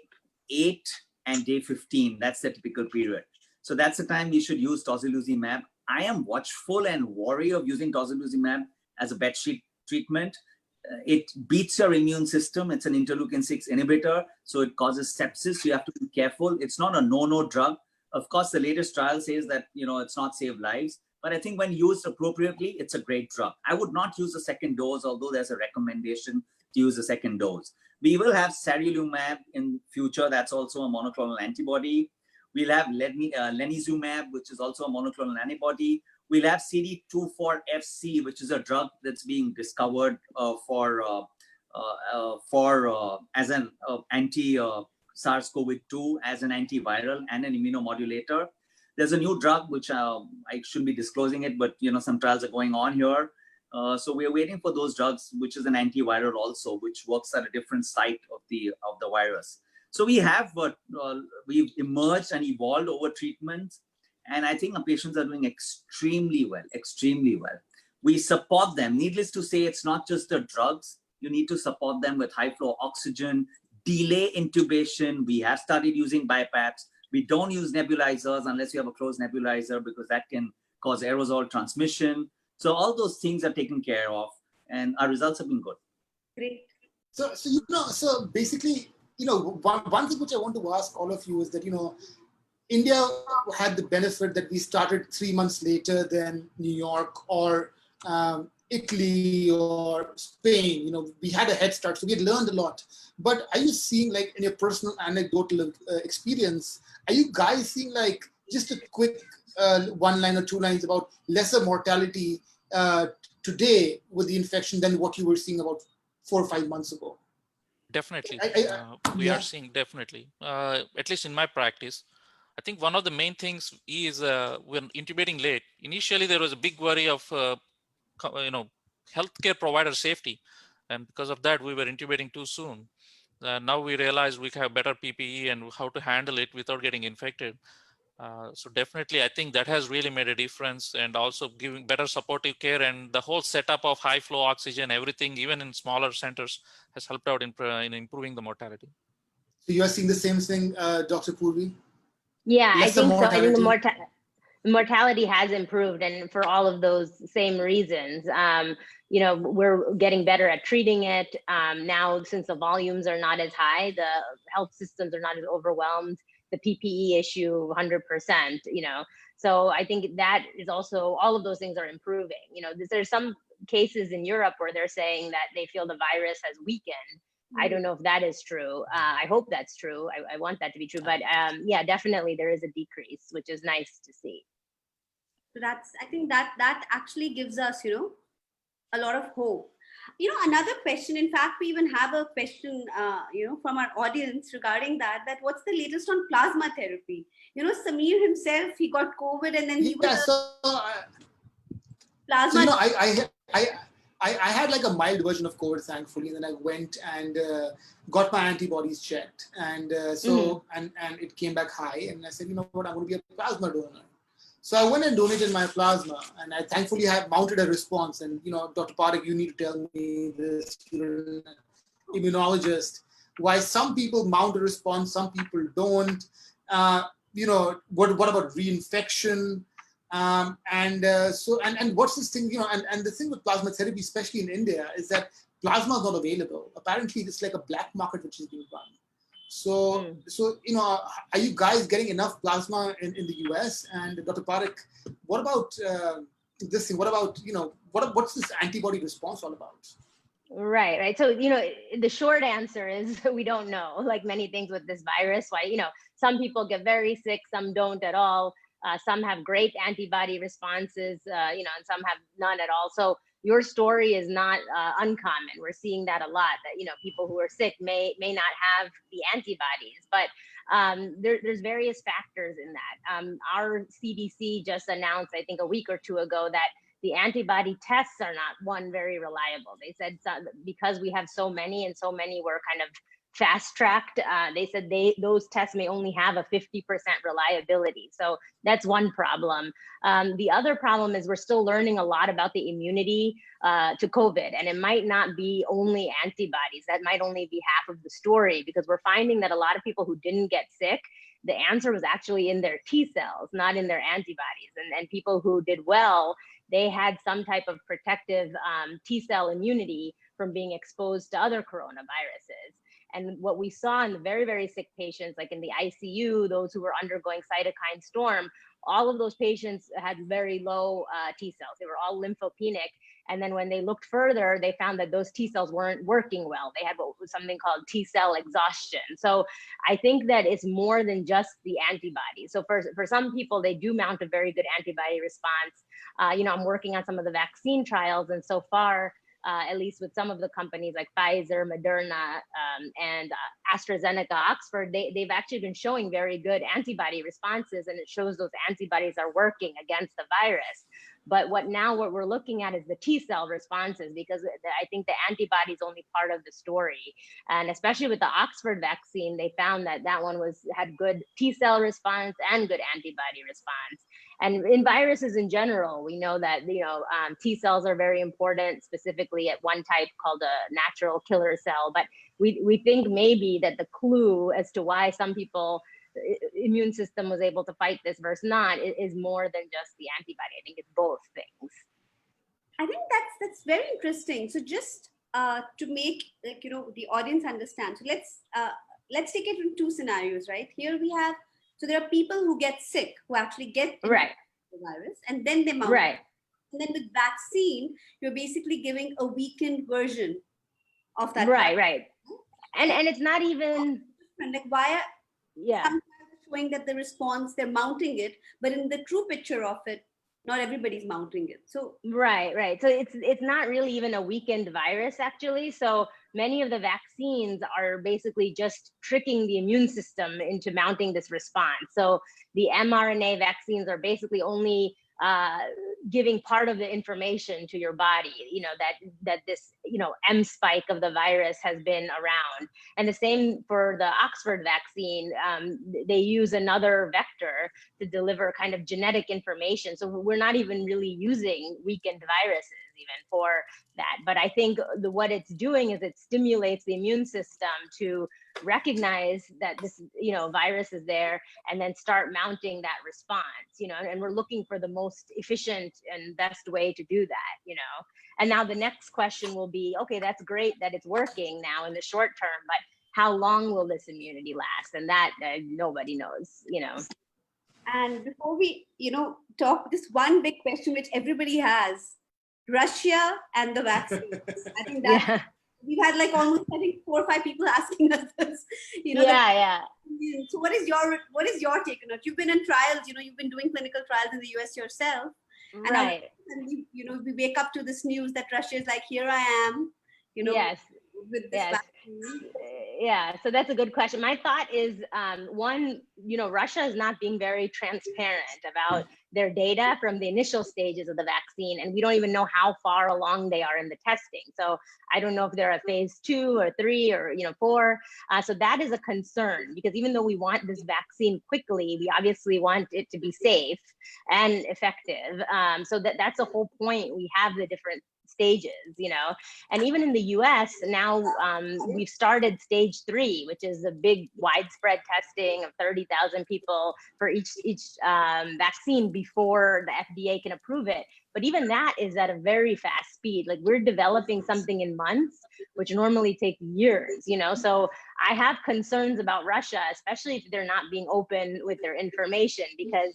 8 and day 15. That's the typical period. So that's the time we should use tocilizumab. I am watchful and wary of using tocilizumab as a bedsheet treatment. It beats your immune system. It's an interleukin-6 inhibitor, so it causes sepsis. So you have to be careful. It's not a no-no drug. Of course, the latest trial says that it's not save lives, but I think when used appropriately, it's a great drug. I would not use a second dose, although there's a recommendation to use a second dose. We will have sarilumab in future. That's also a monoclonal antibody. We'll have lenizumab, which is also a monoclonal antibody. We'll have CD24FC, which is a drug that's being discovered as an anti-SARS-CoV-2, as an antiviral and an immunomodulator. There's a new drug, which I shouldn't be disclosing it, but some trials are going on here. So we're waiting for those drugs, which is an antiviral also, which works at a different site of the virus. So we have we've emerged and evolved over treatments. And I think our patients are doing extremely well, extremely well. We support them. Needless to say, it's not just the drugs. You need to support them with high flow oxygen, delay intubation. We have started using BiPAPs. We don't use nebulizers unless you have a closed nebulizer, because that can cause aerosol transmission. So all those things are taken care of, and our results have been good. Great. So basically, one thing which I want to ask all of you is that, India had the benefit that we started 3 months later than New York or Italy or Spain. We had a head start, so we had learned a lot. But are you seeing, like, in your personal anecdotal experience, are you guys seeing, like, just a quick 1 line or 2 lines about lesser mortality today with the infection than what you were seeing about 4 or 5 months ago? Definitely. We are seeing, definitely, at least in my practice. I think one of the main things is when intubating late, initially there was a big worry of, healthcare provider safety. And because of that, we were intubating too soon. Now we realize we have better PPE and how to handle it without getting infected. So definitely, I think that has really made a difference, and also giving better supportive care, and the whole setup of high flow oxygen, everything, even in smaller centers, has helped out in improving the mortality. So you are seeing the same thing, Dr. Purvi? Yeah, Lesser I think so. I think mortality. the mortality has improved, and for all of those same reasons. We're getting better at treating it. Now, since the volumes are not as high, the health systems are not as overwhelmed. The PPE issue, 100%, So I think that is also, all of those things are improving. There's some cases in Europe where they're saying that they feel the virus has weakened. I don't know if that is true. I hope that's true. I want that to be true. But yeah, definitely there is a decrease, which is nice to see. So I think that actually gives us, a lot of hope. Another question, in fact, we even have a question, from our audience regarding that what's the latest on plasma therapy? Samir himself, he got COVID and then he was plasma. I had like a mild version of COVID, thankfully, and then I went and got my antibodies checked, and and it came back high, and I said, you know what, I'm going to be a plasma donor. So I went and donated my plasma, and I thankfully have mounted a response. And Dr. Parekh, you need to tell me this, you're an immunologist. why some people mount a response, some people don't. What about reinfection? And what's this thing, and the thing with plasma therapy, especially in India, is that plasma is not available. Apparently, it's like a black market which is being run. So, are you guys getting enough plasma in the US? And Dr. Parekh, what about this thing? What about, what's this antibody response all about? Right. So, the short answer is we don't know, like many things with this virus, why, some people get very sick, some don't at all. Some have great antibody responses, and some have none at all. So your story is not uncommon. We're seeing that a lot, that, people who are sick may not have the antibodies, but there's various factors in that. Our CDC just announced, I think a week or two ago, that the antibody tests are not very reliable. They said because we have so many and so many were kind of fast tracked, they said those tests may only have a 50% reliability. So that's one problem. The other problem is we're still learning a lot about the immunity to COVID, and it might not be only antibodies. That might only be half of the story, because we're finding that a lot of people who didn't get sick, the answer was actually in their T cells, not in their antibodies. And people who did well, they had some type of protective T cell immunity from being exposed to other coronaviruses. And what we saw in the very, very sick patients, like in the ICU, those who were undergoing cytokine storm, all of those patients had very low T cells. They were all lymphopenic. And then when they looked further, they found that those T cells weren't working well. They had what was something called T cell exhaustion. So I think that it's more than just the antibodies. So for some people, they do mount a very good antibody response. I'm working on some of the vaccine trials, and so far, at least with some of the companies like Pfizer, Moderna, and AstraZeneca, Oxford, they've actually been showing very good antibody responses, and it shows those antibodies are working against the virus. But what we're looking at is the T cell responses, because I think the antibody is only part of the story. And especially with the Oxford vaccine, they found that one had good T cell response and good antibody response. And in viruses in general, we know that T cells are very important, specifically at one type called a natural killer cell. But we think maybe that the clue as to why some people immune system was able to fight this versus not is more than just the antibody. I think it's both things. I think that's very interesting. So just to make the audience understand, so let's take it in two scenarios, right? Here we have, so there are people who get sick, who actually get the virus, and then they mount. Right. And then with vaccine, you're basically giving a weakened version of that. Right. And it's not even like sometimes showing that the response, they're mounting it, but in the true picture of it, not everybody's mounting it. So right. So it's not really even a weakened virus, actually. So many of the vaccines are basically just tricking the immune system into mounting this response. So the mRNA vaccines are basically only giving part of the information to your body, that this, M spike of the virus has been around. And the same for the Oxford vaccine, they use another vector to deliver kind of genetic information. So we're not even really using weakened viruses even for that. But I think what it's doing is it stimulates the immune system to recognize that this, virus is there, and then start mounting that response, and we're looking for the most efficient and best way to do that, And now the next question will be, okay, that's great that it's working now in the short term, but how long will this immunity last? And that nobody knows, And before we, talk, this one big question which everybody has, Russia and the vaccine. I think that we've had like almost, I think, 4 or 5 people asking us this. So what is your take on it? You've been in trials, you've been doing clinical trials in the US yourself. Right. And we wake up to this news that Russia is like, here I am, with this vaccine. Yeah, so that's a good question. My thought is, one, Russia is not being very transparent about their data from the initial stages of the vaccine, and we don't even know how far along they are in the testing. So I don't know if they're at phase 2 or 3 or 4. So that is a concern, because even though we want this vaccine quickly, we obviously want it to be safe and effective. So that's the whole point. We have the different stages, and even in the US now, we've started stage 3, which is a big widespread testing of 30,000 people for each vaccine before the FDA can approve it. But even that is at a very fast speed. Like, we're developing something in months, which normally take years, So I have concerns about Russia, especially if they're not being open with their information, because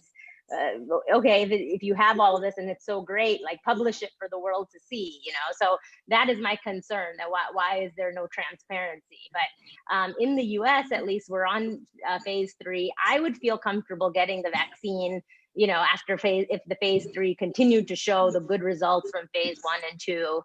okay, if you have all of this and it's so great, like, publish it for the world to see, So that is my concern, that why is there no transparency? But in the US, at least, we're on phase 3. I would feel comfortable getting the vaccine, after if the phase 3 continued to show the good results from phase 1 and 2.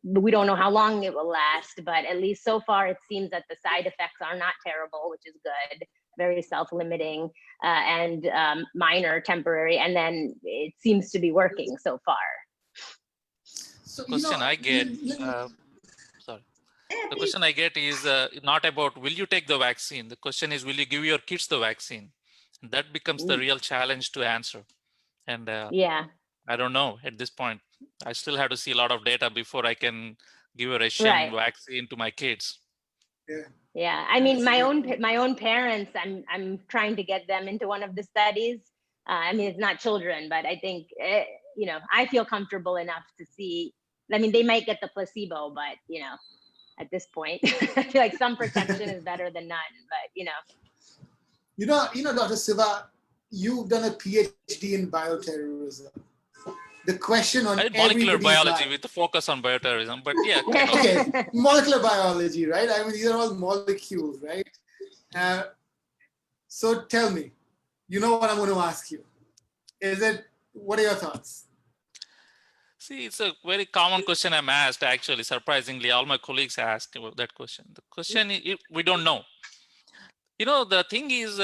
We don't know how long it will last, but at least so far it seems that the side effects are not terrible, which is good, very self-limiting, and minor, temporary, and then it seems to be working so far. So, Question I get, sorry. The question I get is not about will you take the vaccine. The question is, will you give your kids the vaccine? That becomes the real challenge to answer. And Yeah. I don't know at this point. I still have to see a lot of data before I can give a Russian vaccine to my kids. Yeah. I mean, my own parents, I'm trying to get them into one of the studies. I mean, it's not children, but I think, I feel comfortable enough to see. I mean, they might get the placebo, but, at this point, I feel like some protection is better than none, but, Dr. Siva, you've done a PhD in bioterrorism. The question on molecular biology mind, with the focus on bioterrorism, but yeah. Okay, molecular biology, right? I mean, these are all molecules, right? So tell me, you know what I'm going to ask you. What are your thoughts? See, it's a very common question I'm asked, actually. Surprisingly, all my colleagues ask about that question. The question is, we don't know. The thing is,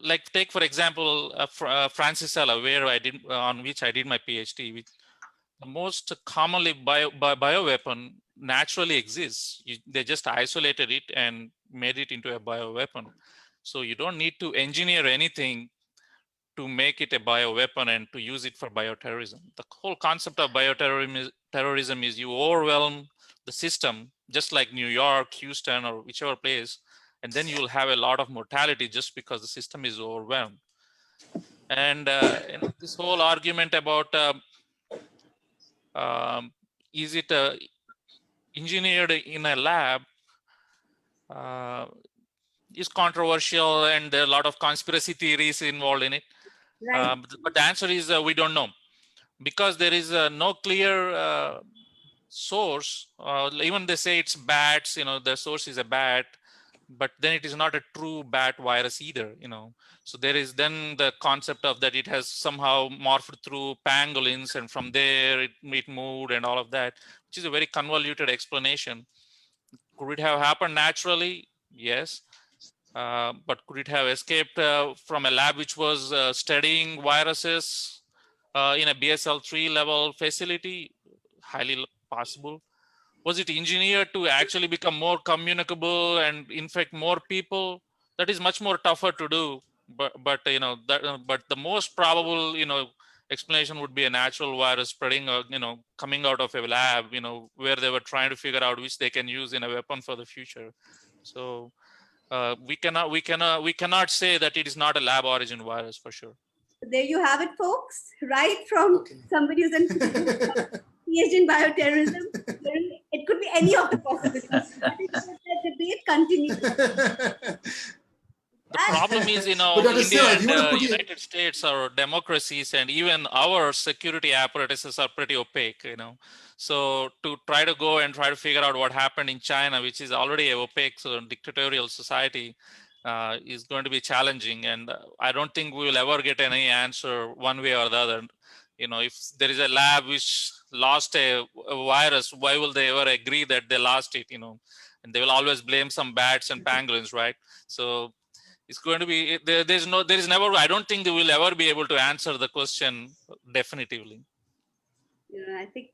like, take for example, Francisella, on which I did my PhD. The most commonly bioweapon naturally exists. They just isolated it and made it into a bioweapon. So you don't need to engineer anything to make it a bioweapon and to use it for bioterrorism. The whole concept of bioterrorism is you overwhelm the system, just like New York, Houston, or whichever place, and then you will have a lot of mortality just because the system is overwhelmed. And this whole argument about is it engineered in a lab is controversial, and there are a lot of conspiracy theories involved in it. Right. But the answer is we don't know, because there is no clear source. Even they say it's bats, the source is a bat, but then it is not a true bat virus either, So there is then the concept of that it has somehow morphed through pangolins, and from there it moved and all of that, which is a very convoluted explanation. Could it have happened naturally? Yes. But could it have escaped from a lab which was studying viruses in a BSL-3 level facility? Highly possible. Was it engineered to actually become more communicable and infect more people? That is much more tougher to do. But the most probable explanation would be a natural virus spreading, coming out of a lab, where they were trying to figure out which they can use in a weapon for the future. So we cannot say that it is not a lab origin virus for sure. There you have it, folks. Right from somebody who's PhD in bioterrorism. It could be any of the possibilities. The debate continues. The problem is, India and United States are democracies, and even our security apparatuses are pretty opaque, So to try to figure out what happened in China, which is already an opaque dictatorial society, is going to be challenging. And I don't think we will ever get any answer one way or the other. If there is a lab which lost a virus, why will they ever agree that they lost it, And they will always blame some bats and pangolins, right? So it's going to be, I don't think they will ever be able to answer the question definitively. I think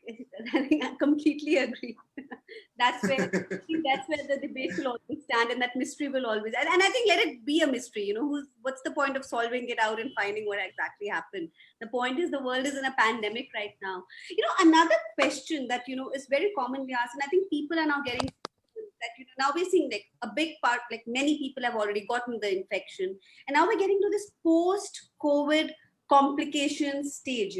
I completely agree. That's where I think that's where the debate will always stand, and that mystery will always. And I think let it be a mystery. What's the point of solving it out and finding what exactly happened? The point is the world is in a pandemic right now. Another question that is very commonly asked, and I think people are now getting that now we're seeing like a big part, like many people have already gotten the infection, and now we're getting to this post-COVID complications stage.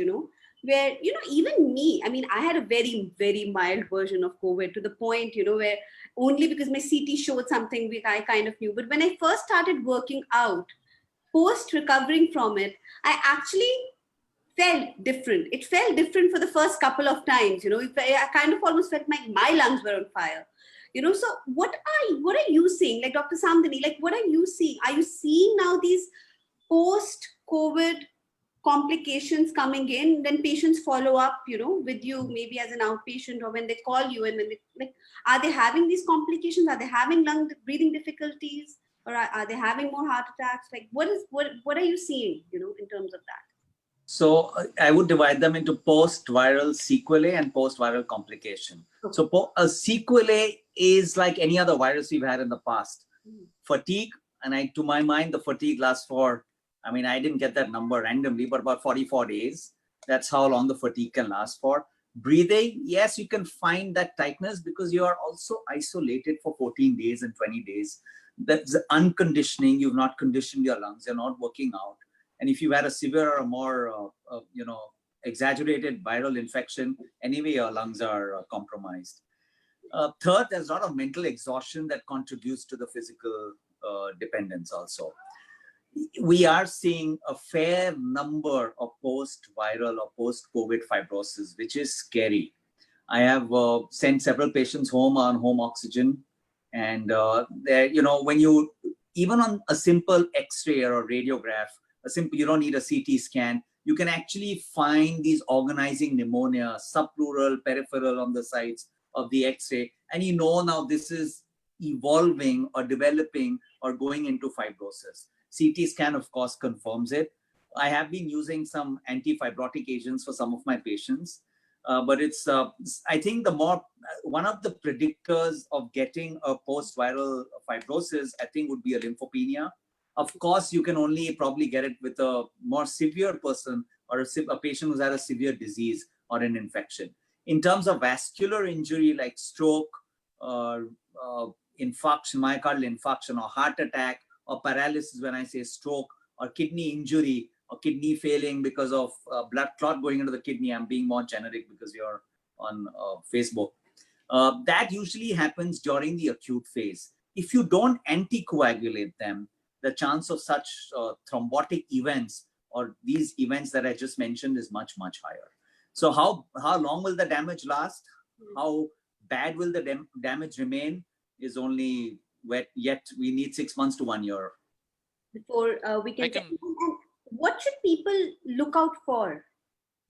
Where even me, I mean, I had a very very mild version of COVID, to the point where only because my CT showed something which I kind of knew. But when I first started working out post recovering from it, I actually felt different. It felt different for the first couple of times. I kind of almost felt like my lungs were on fire. So what are you seeing, like Dr. Samdani, like what are you seeing? Are you seeing now these post COVID complications coming in when patients follow up with you, maybe as an outpatient, or when they call you, and when they, like, are they having these complications? Are they having lung breathing difficulties, or are they having more heart attacks? Like what are you seeing in terms of that? So I would divide them into post-viral sequelae and post-viral complication. Okay. So a sequelae is like any other virus we've had in the past. Fatigue, and to my mind, the fatigue lasts for, I mean, I didn't get that number randomly, but about 44 days. That's how long the fatigue can last for. Breathing, yes, you can find that tightness because you are also isolated for 14 days and 20 days. That's unconditioning. You've not conditioned your lungs. You're not working out. And if you've had a severe or more, exaggerated viral infection, anyway, your lungs are compromised. Third, there's a lot of mental exhaustion that contributes to the physical dependence also. We are seeing a fair number of post-viral or post-COVID fibrosis, which is scary. I have sent several patients home on home oxygen, and when you, even on a simple X-ray or a radiograph, you don't need a CT scan, you can actually find these organizing pneumonia, subpleural, peripheral on the sides of the X-ray, and now this is evolving or developing or going into fibrosis. CT scan, of course, confirms it. I have been using some anti-fibrotic agents for some of my patients, but it's, I think one of the predictors of getting a post-viral fibrosis, I think, would be a lymphopenia. Of course, you can only probably get it with a more severe person or a patient who's had a severe disease or an infection. In terms of vascular injury like stroke, infarction, myocardial infarction, or heart attack, or paralysis, when I say stroke, or kidney injury, or kidney failing because of blood clot going into the kidney. I'm being more generic because you're on Facebook. That usually happens during the acute phase. If you don't anticoagulate them, the chance of such thrombotic events or these events that I just mentioned is much, much higher. So how long will the damage last? How bad will the damage remain is only yet we need 6 months to 1 year. Before we can... And what should people look out for?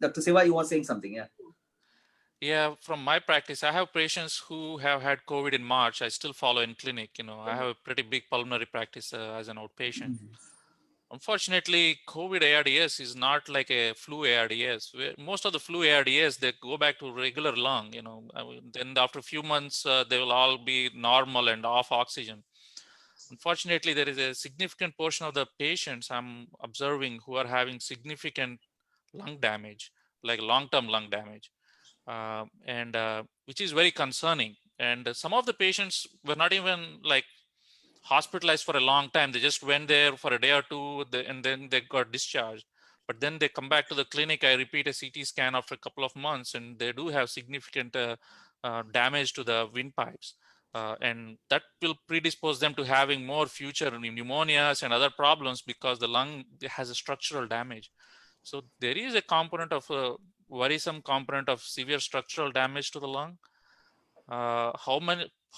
Dr. Siva, you were saying something, yeah? Yeah, from my practice, I have patients who have had COVID in March. I still follow in clinic. I have a pretty big pulmonary practice as an outpatient. Unfortunately, COVID ARDS is not like a flu ARDS. Most of the flu ARDS, they go back to regular lung. Then after a few months, they will all be normal and off oxygen. Unfortunately, there is a significant portion of the patients I'm observing who are having significant lung damage, like long-term lung damage. Which is very concerning. And some of the patients were not even like hospitalized for a long time. They just went there for a day or two, and then they got discharged. But then they come back to the clinic. I repeat a CT scan after a couple of months, and they do have significant damage to the windpipes. And that will predispose them to having more future pneumonias and other problems because the lung has a structural damage. So there is a component of worrisome component of severe structural damage to the lung. How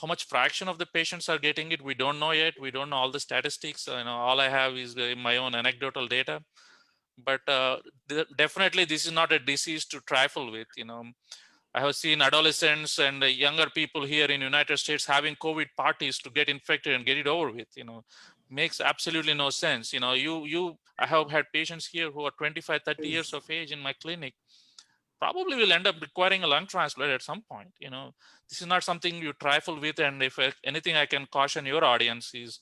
much fraction of the patients are getting it, we don't know yet. We don't know all the statistics. All I have is my own anecdotal data. But definitely, this is not a disease to trifle with. I have seen adolescents and younger people here in the United States having COVID parties to get infected and get it over with. Makes absolutely no sense. I have had patients here who are 25, 30 years of age in my clinic. probably will end up requiring a lung transplant at some point. This is not something you trifle with. And if anything, I can caution your audience is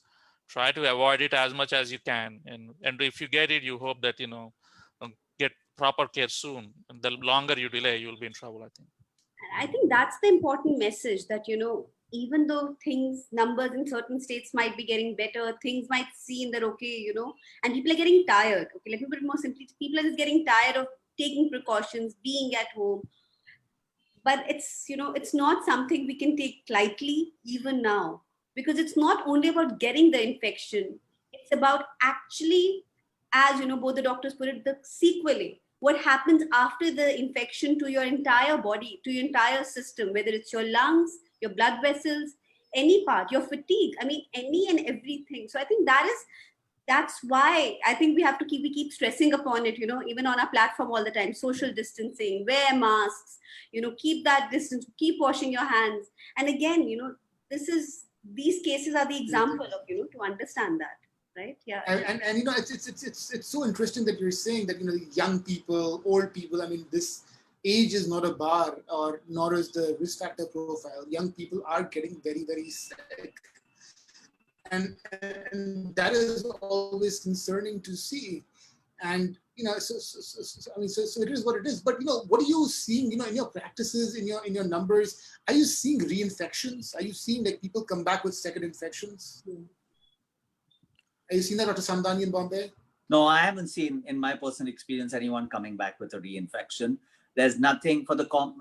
try to avoid it as much as you can. And if you get it, you hope that, get proper care soon. And the longer you delay, you'll be in trouble, I think. I think that's the important message that, even though numbers in certain states might be getting better, things might seem that, okay, and people are getting tired. Okay, let me put it more simply. People are just getting tired of taking precautions, being at home. But it's not something we can take lightly even now, because it's not only about getting the infection. It's about actually, as both the doctors put it, the sequelae. What happens after the infection to your entire body, to your entire system, whether it's your lungs, your blood vessels, any part, your fatigue. I mean, any and everything. So I think that's why I think we keep stressing upon it, even on our platform all the time: social distancing, wear masks, keep that distance, keep washing your hands. And again, these cases are the example of, to understand that, right? Yeah. And it's so interesting that you're saying that, young people, old people, I mean, this age is not a bar, or nor is the risk factor profile. Young people are getting very, very sick. And that is always concerning to see. And so it is what it is. But what are you seeing in your practices, in your numbers? Are you seeing reinfections? Are you seeing like people come back with second infections? Are you seeing that, Dr. Samdani, in Bombay? No, I haven't seen in my personal experience anyone coming back with a reinfection. There's nothing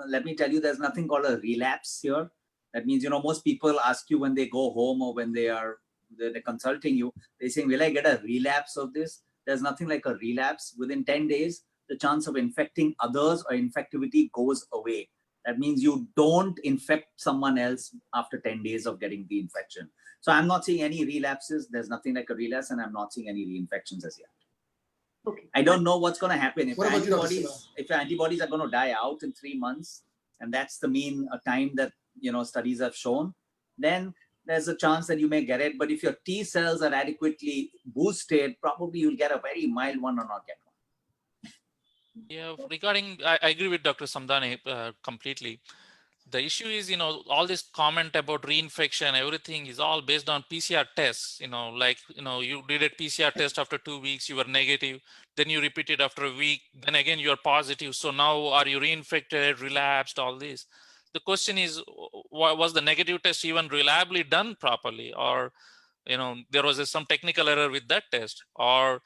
let me tell you, there's nothing called a relapse here. That means, most people ask you when they go home or when they're consulting you, they're saying, will I get a relapse of this? There's nothing like a relapse. Within 10 days, the chance of infecting others or infectivity goes away. That means you don't infect someone else after 10 days of getting the infection. So I'm not seeing any relapses. There's nothing like a relapse, and I'm not seeing any reinfections as yet. Okay. I don't know what's going to happen if your antibodies are going to die out in 3 months, and that's the mean time that studies have shown. Then there's a chance that you may get it. But if your T cells are adequately boosted, probably you'll get a very mild one or not get one. Yeah, I agree with Dr. Samdani completely. The issue is, all this comment about reinfection, everything is all based on PCR tests. You did a PCR test after 2 weeks, you were negative, then you repeat it after a week, then again you are positive. So now are you reinfected, relapsed, all this? The question is, was the negative test even reliably done properly? Or, there was some technical error with that test? Or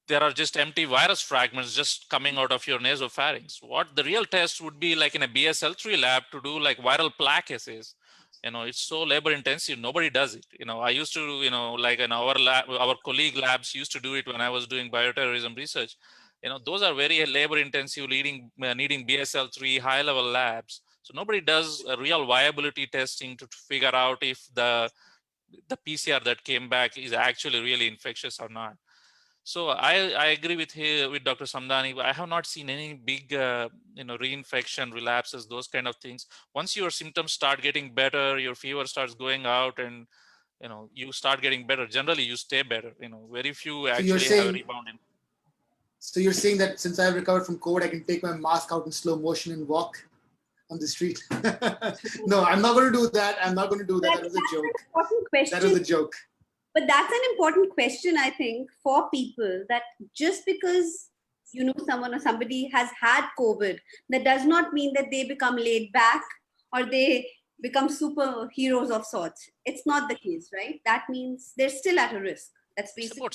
there are just empty virus fragments just coming out of your nasopharynx? What the real test would be like in a BSL-3 lab to do like viral plaque assays. It's so labor intensive, nobody does it. I used to, like in our lab, our colleague labs used to do it when I was doing bioterrorism research. Those are very labor intensive, needing BSL-3 high level labs. So nobody does a real viability testing to figure out if the PCR that came back is actually really infectious or not. So I agree with Dr. Samdani. I have not seen any big reinfection, relapses, those kind of things. Once your symptoms start getting better, your fever starts going out, and you start getting better, generally you stay better. Very few actually have a rebound. So you're saying that since I've recovered from COVID, I can take my mask out in slow motion and walk on the street? No, I'm not going to do that. That was a joke. Important question. That was a joke. But that's an important question, I think, for people, that just because someone or somebody has had COVID, that does not mean that they become laid back or they become superheroes of sorts. It's not the case, right? That means they're still at a risk. That's basically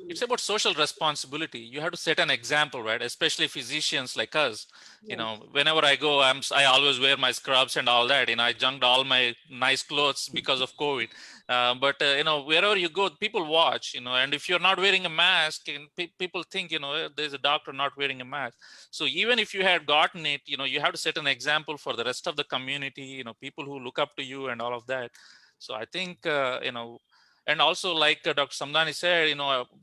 it's about social responsibility. You have to set an example, right? Especially physicians like us. Yes. Whenever I go, I always wear my scrubs and all that. I junked all my nice clothes because of COVID. But wherever you go, people watch. And if you're not wearing a mask, and people think, there's a doctor not wearing a mask. So even if you had gotten it, you have to set an example for the rest of the community. People who look up to you and all of that. So I think and also, like Dr. Samdani said,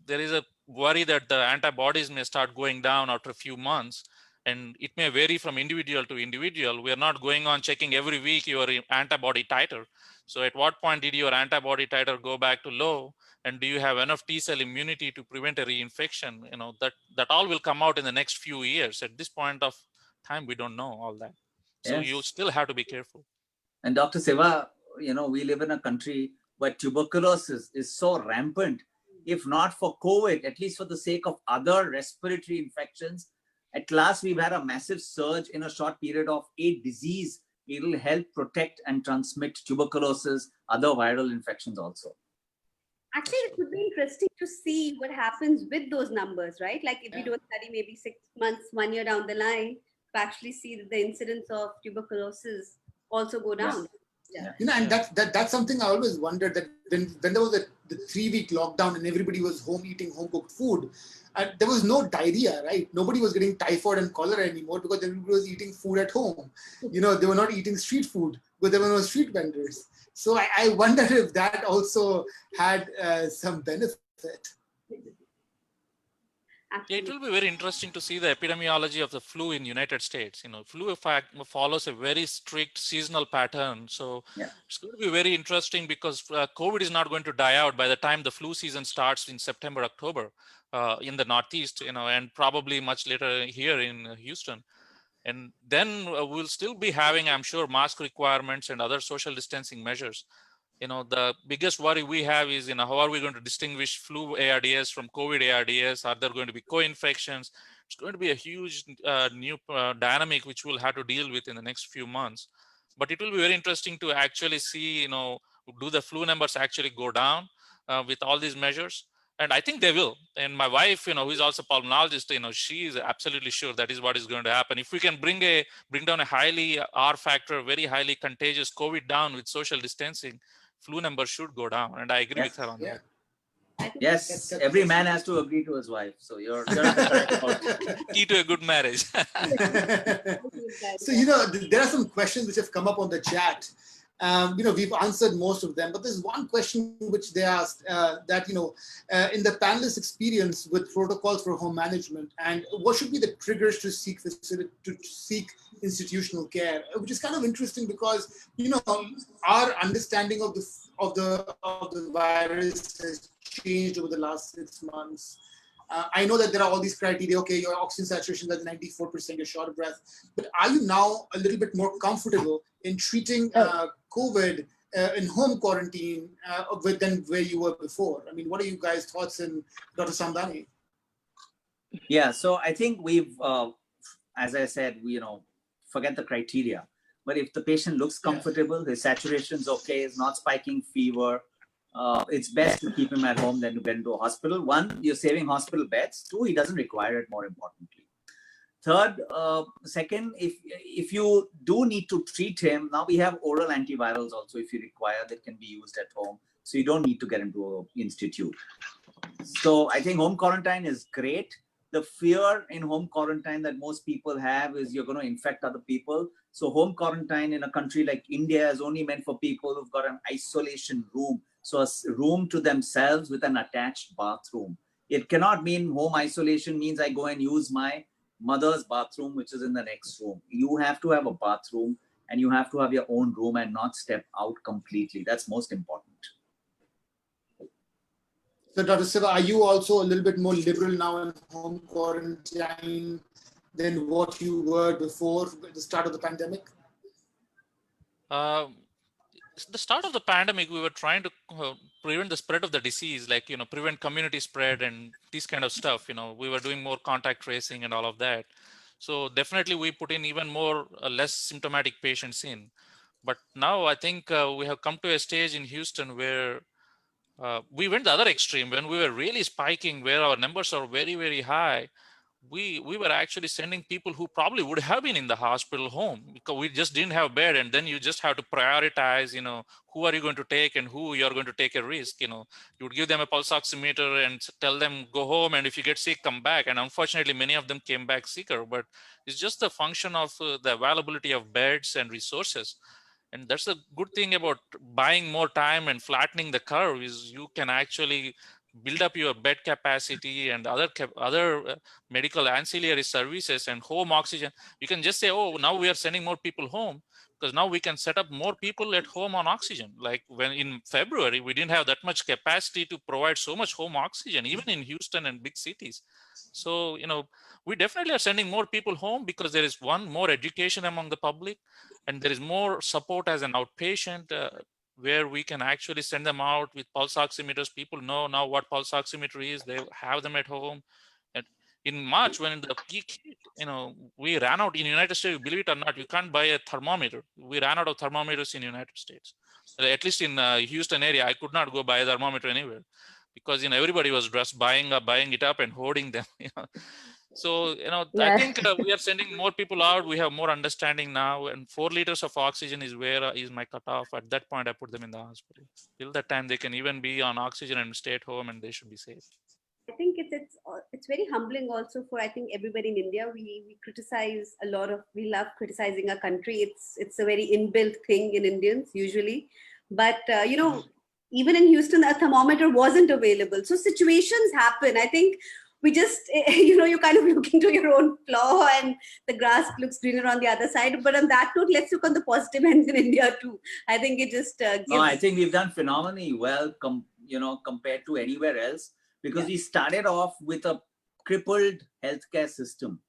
there is a worry that the antibodies may start going down after a few months, and it may vary from individual to individual. We are not going on checking every week your antibody titer. So at what point did your antibody titer go back to low? And do you have enough T cell immunity to prevent a reinfection? That all will come out in the next few years. At this point of time, we don't know all that. So you Yes. still have to be careful. And Dr. Siva, we live in a country where tuberculosis is so rampant. If not for COVID, at least for the sake of other respiratory infections, at last we've had a massive surge in a short period of a disease. It will help protect and transmit tuberculosis, other viral infections also. Actually, it would be interesting to see what happens with those numbers, right? Like if we do a study maybe 6 months, 1 year down the line, to actually see that the incidence of tuberculosis also go down. Yeah. And that's something I always wondered, that when there was the 3-week lockdown and everybody was home eating home cooked food, there was no diarrhea, right? Nobody was getting typhoid and cholera anymore because everybody was eating food at home. They were not eating street food because there were no street vendors. So I wonder if that also had some benefit. Yeah, it will be very interesting to see the epidemiology of the flu in United States. Flu effect follows a very strict seasonal pattern. So it's going to be very interesting because COVID is not going to die out by the time the flu season starts in September, October in the Northeast, and probably much later here in Houston. And then we'll still be having, I'm sure, mask requirements and other social distancing measures. The biggest worry we have is, how are we going to distinguish flu ARDS from COVID ARDS? Are there going to be co-infections? It's going to be a huge new dynamic which we'll have to deal with in the next few months. But it will be very interesting to actually see, do the flu numbers actually go down with all these measures? And I think they will. And my wife, who is also a pulmonologist, she is absolutely sure that is what is going to happen. If we can bring down a highly R factor, very highly contagious COVID down with social distancing, flu numbers should go down, and I agree with her on that. Yes, every man has to agree to his wife. So you're correct. Key to a good marriage. So there are some questions which have come up on the chat. We've answered most of them, but there's one question which they asked that in the panelist experience with protocols for home management, and what should be the triggers to seek institutional care, which is kind of interesting because our understanding of the virus has changed over the last 6 months. I know that there are all these criteria. Okay, your oxygen saturation is at 94%, you're short of breath. But are you now a little bit more comfortable in treating COVID in home quarantine than where you were before? I mean, what are you guys' thoughts, in Dr. Samdani? Yeah, so I think we've, as I said, forget the criteria. But if the patient looks comfortable, his saturation's okay, is not spiking fever, it's best to keep him at home than to get into a hospital. 1, you're saving hospital beds. 2, he doesn't require it, more importantly. Third, second, if you do need to treat him, now we have oral antivirals also, if you require, that can be used at home. So you don't need to get into an institute. So I think home quarantine is great. The fear in home quarantine that most people have is you're going to infect other people. So home quarantine in a country like India is only meant for people who've got an isolation room. So a room to themselves with an attached bathroom. It cannot mean home isolation means I go and use my mother's bathroom, which is in the next room. You have to have a bathroom and you have to have your own room and not step out completely. That's most important. So Dr. Siva, are you also a little bit more liberal now in home quarantine than what you were before the start of the pandemic? The start of the pandemic, we were trying to prevent the spread of the disease, like, prevent community spread and this kind of stuff. We were doing more contact tracing and all of that. So definitely we put in even more less symptomatic patients in. But now I think we have come to a stage in Houston where we went the other extreme. When we were really spiking, where our numbers are very, very high, we were actually sending people who probably would have been in the hospital home because we just didn't have a bed. And then you just have to prioritize, who are you going to take and who you're going to take a risk. You would give them a pulse oximeter and tell them go home, and if you get sick, come back. And unfortunately, many of them came back sicker. But it's just a function of the availability of beds and resources. And that's the good thing about buying more time and flattening the curve, is you can actually build up your bed capacity and other medical ancillary services and home oxygen. You can just say, oh, now we are sending more people home because now we can set up more people at home on oxygen. Like when in February, we didn't have that much capacity to provide so much home oxygen, even in Houston and big cities. So, we definitely are sending more people home because there is more education among the public, and there is more support as an outpatient, where we can actually send them out with pulse oximeters. People know now what pulse oximeter is. They have them at home. And in March, when the peak hit, we ran out in the United States. Believe it or not, you can't buy a thermometer. We ran out of thermometers in the United States. At least in Houston area, I could not go buy a thermometer anywhere because everybody was just buying it up and hoarding them. So I Yeah. think we are sending more people out. We have more understanding now, and 4 liters of oxygen is where is my cutoff. At that point, I put them in the hospital. Till that time, they can even be on oxygen and stay at home, and they should be safe. I think it's very humbling also for, I think, everybody in India. We criticize a lot of, we love criticizing our country. It's a very inbuilt thing in Indians usually, but even in Houston, a thermometer wasn't available. So situations happen. I think we just you kind of look into your own flaw and the grass looks greener on the other side. But on that note, let's look on the positive ends in India too. I think it just gives. No, I think we've done phenomenally well, compared to anywhere else, because we started off with a crippled healthcare system,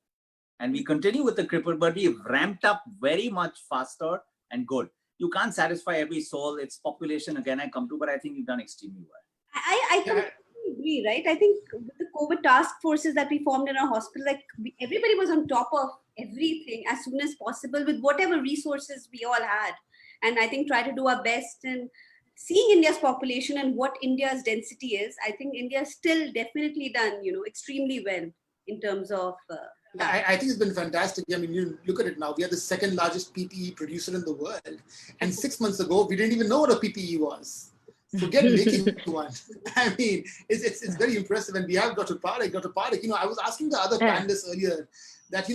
and we continue with the crippled, but we've ramped up very much faster and good. You can't satisfy every soul. It's population again I come to, but I think we've done extremely well. I completely agree, right? I think with the COVID task forces that we formed in our hospital, everybody was on top of everything as soon as possible with whatever resources we all had. And I think try to do our best. And seeing India's population and what India's density is, I think India's still definitely done, extremely well in terms of that. I think it's been fantastic. I mean, you look at it now. We are the second largest PPE producer in the world. And 6 months ago, we didn't even know what a PPE was. Forget making one. I mean, it's very impressive. And we have Dr. Parekh. Dr. Parekh, I was asking the other panelists earlier that,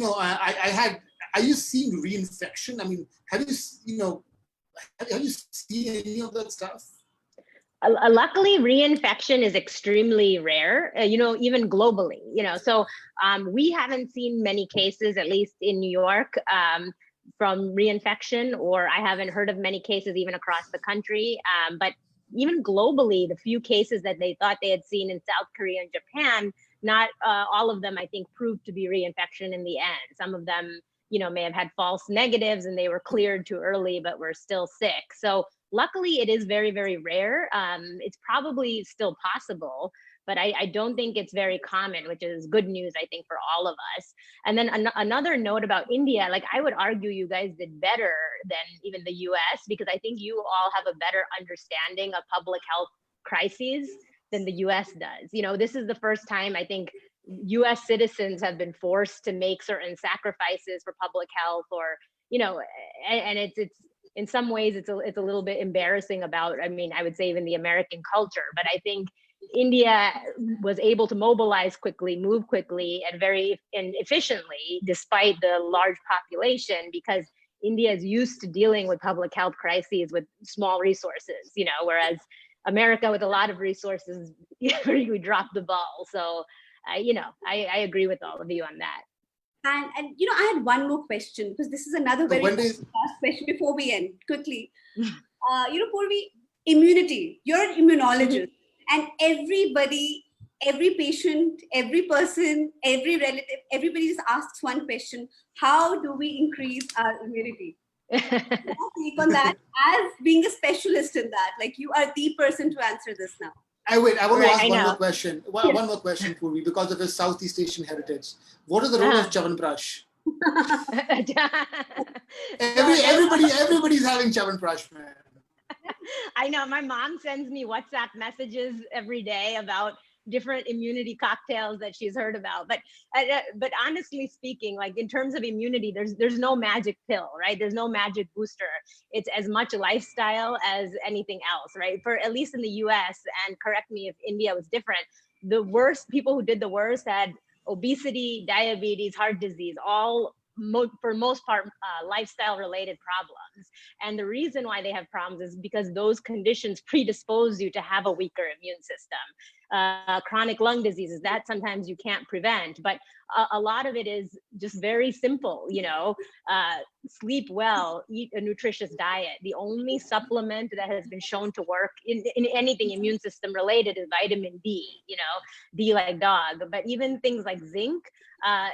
are you seeing reinfection? I mean, have you seen any of that stuff? Luckily, reinfection is extremely rare, even globally, so we haven't seen many cases, at least in New York, from reinfection, or I haven't heard of many cases even across the country. But even globally, the few cases that they thought they had seen in South Korea and Japan, not all of them, I think, proved to be reinfection in the end. Some of them, may have had false negatives and they were cleared too early, but were still sick. So luckily, it is very, very rare. It's probably still possible, but I don't think it's very common, which is good news, I think, for all of us. And then another note about India, I would argue you guys did better than even the US, because I think you all have a better understanding of public health crises than the US does. This is the first time I think US citizens have been forced to make certain sacrifices for public health, or, and it's in some ways it's a little bit embarrassing about, I would say even the American culture, but I think India was able to mobilize quickly, move quickly, and very efficiently, despite the large population, because India is used to dealing with public health crises with small resources, whereas America with a lot of resources, we dropped the ball. So, I agree with all of you on that. And I had one more question, because this is another very last question before we end quickly. Purvi, immunity. You're an immunologist, and everybody, every patient, every person, every relative, everybody just asks one question: how do we increase our immunity? Take on that as being a specialist in that. You are the person to answer this now. I want to ask one more question. One more question, Purvi, because of his Southeast Asian heritage. What is the role of Chyawanprash? Everybody's having Chyawanprash, man. I know, my mom sends me WhatsApp messages every day about different immunity cocktails that she's heard about. But honestly speaking, in terms of immunity, there's no magic pill, right? There's no magic booster. It's as much lifestyle as anything else, right? For at least in the US, and correct me if India was different, the worst people who did the worst had obesity, diabetes, heart disease, all for most part, lifestyle related problems. And the reason why they have problems is because those conditions predispose you to have a weaker immune system. chronic lung diseases that sometimes you can't prevent. But a lot of it is just very simple, sleep well, eat a nutritious diet. The only supplement that has been shown to work in anything immune system related is vitamin D, D like dog. But even things like zinc,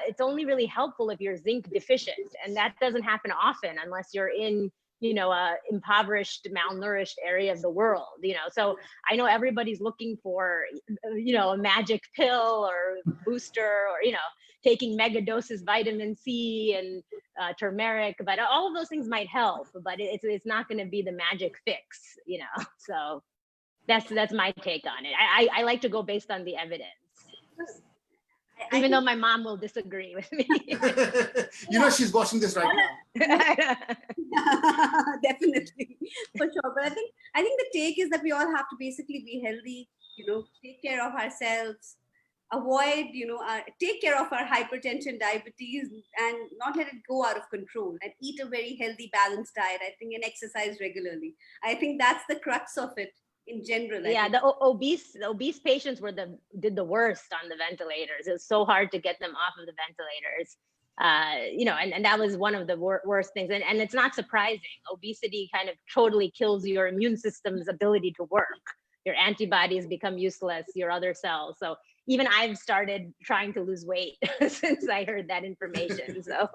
it's only really helpful if you're zinc deficient. And that doesn't happen often unless you're in a impoverished, malnourished area of the world, so I know everybody's looking for, a magic pill or booster or, taking mega doses vitamin C and turmeric, but all of those things might help, but it's not going to be the magic fix, so that's my take on it. I like to go based on the evidence. Even though my mom will disagree with me. She's watching this right now. Definitely, for sure. But I think the take is that we all have to basically be healthy, take care of ourselves, avoid, take care of our hypertension, diabetes, and not let it go out of control, and eat a very healthy, balanced diet, I think, and exercise regularly. I think that's the crux of it. In general, the obese patients did the worst on the ventilators. It was so hard to get them off of the ventilators, and that was one of the worst things. And it's not surprising. Obesity kind of totally kills your immune system's ability to work. Your antibodies become useless, your other cells. So even I've started trying to lose weight since I heard that information. So.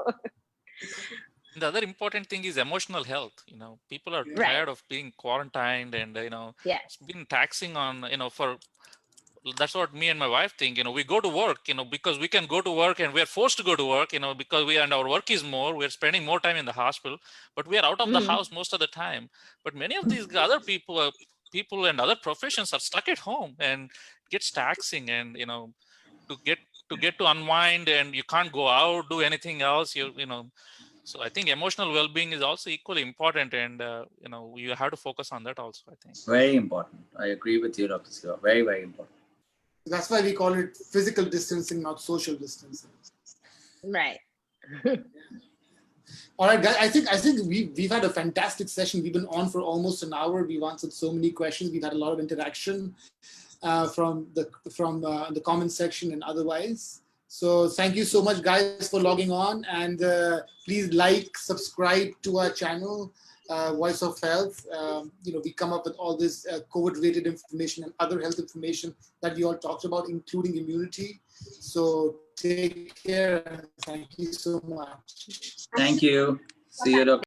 The other important thing is emotional health. People are tired of being quarantined, and it's been taxing on, that's what me and my wife think. We go to work, because we can go to work, and we're forced to go to work, because our work is more, we're spending more time in the hospital, but we are out of the house most of the time. But many of these other people and other professions are stuck at home, and it gets taxing, and to get to unwind, and you can't go out, do anything else, So I think emotional well-being is also equally important, and you have to focus on that also, I think. Very important. I agree with you, Dr. Siva. Very, very important. That's why we call it physical distancing, not social distancing. Right. All right, guys. I think we've had a fantastic session. We've been on for almost an hour. We've answered so many questions. We've had a lot of interaction from the comment section and otherwise. So thank you so much, guys, for logging on, and please subscribe to our channel, Voice of Health. We come up with all this COVID-related information and other health information that we all talked about, including immunity. So take care, and thank you so much. Thank you. See you, Dr.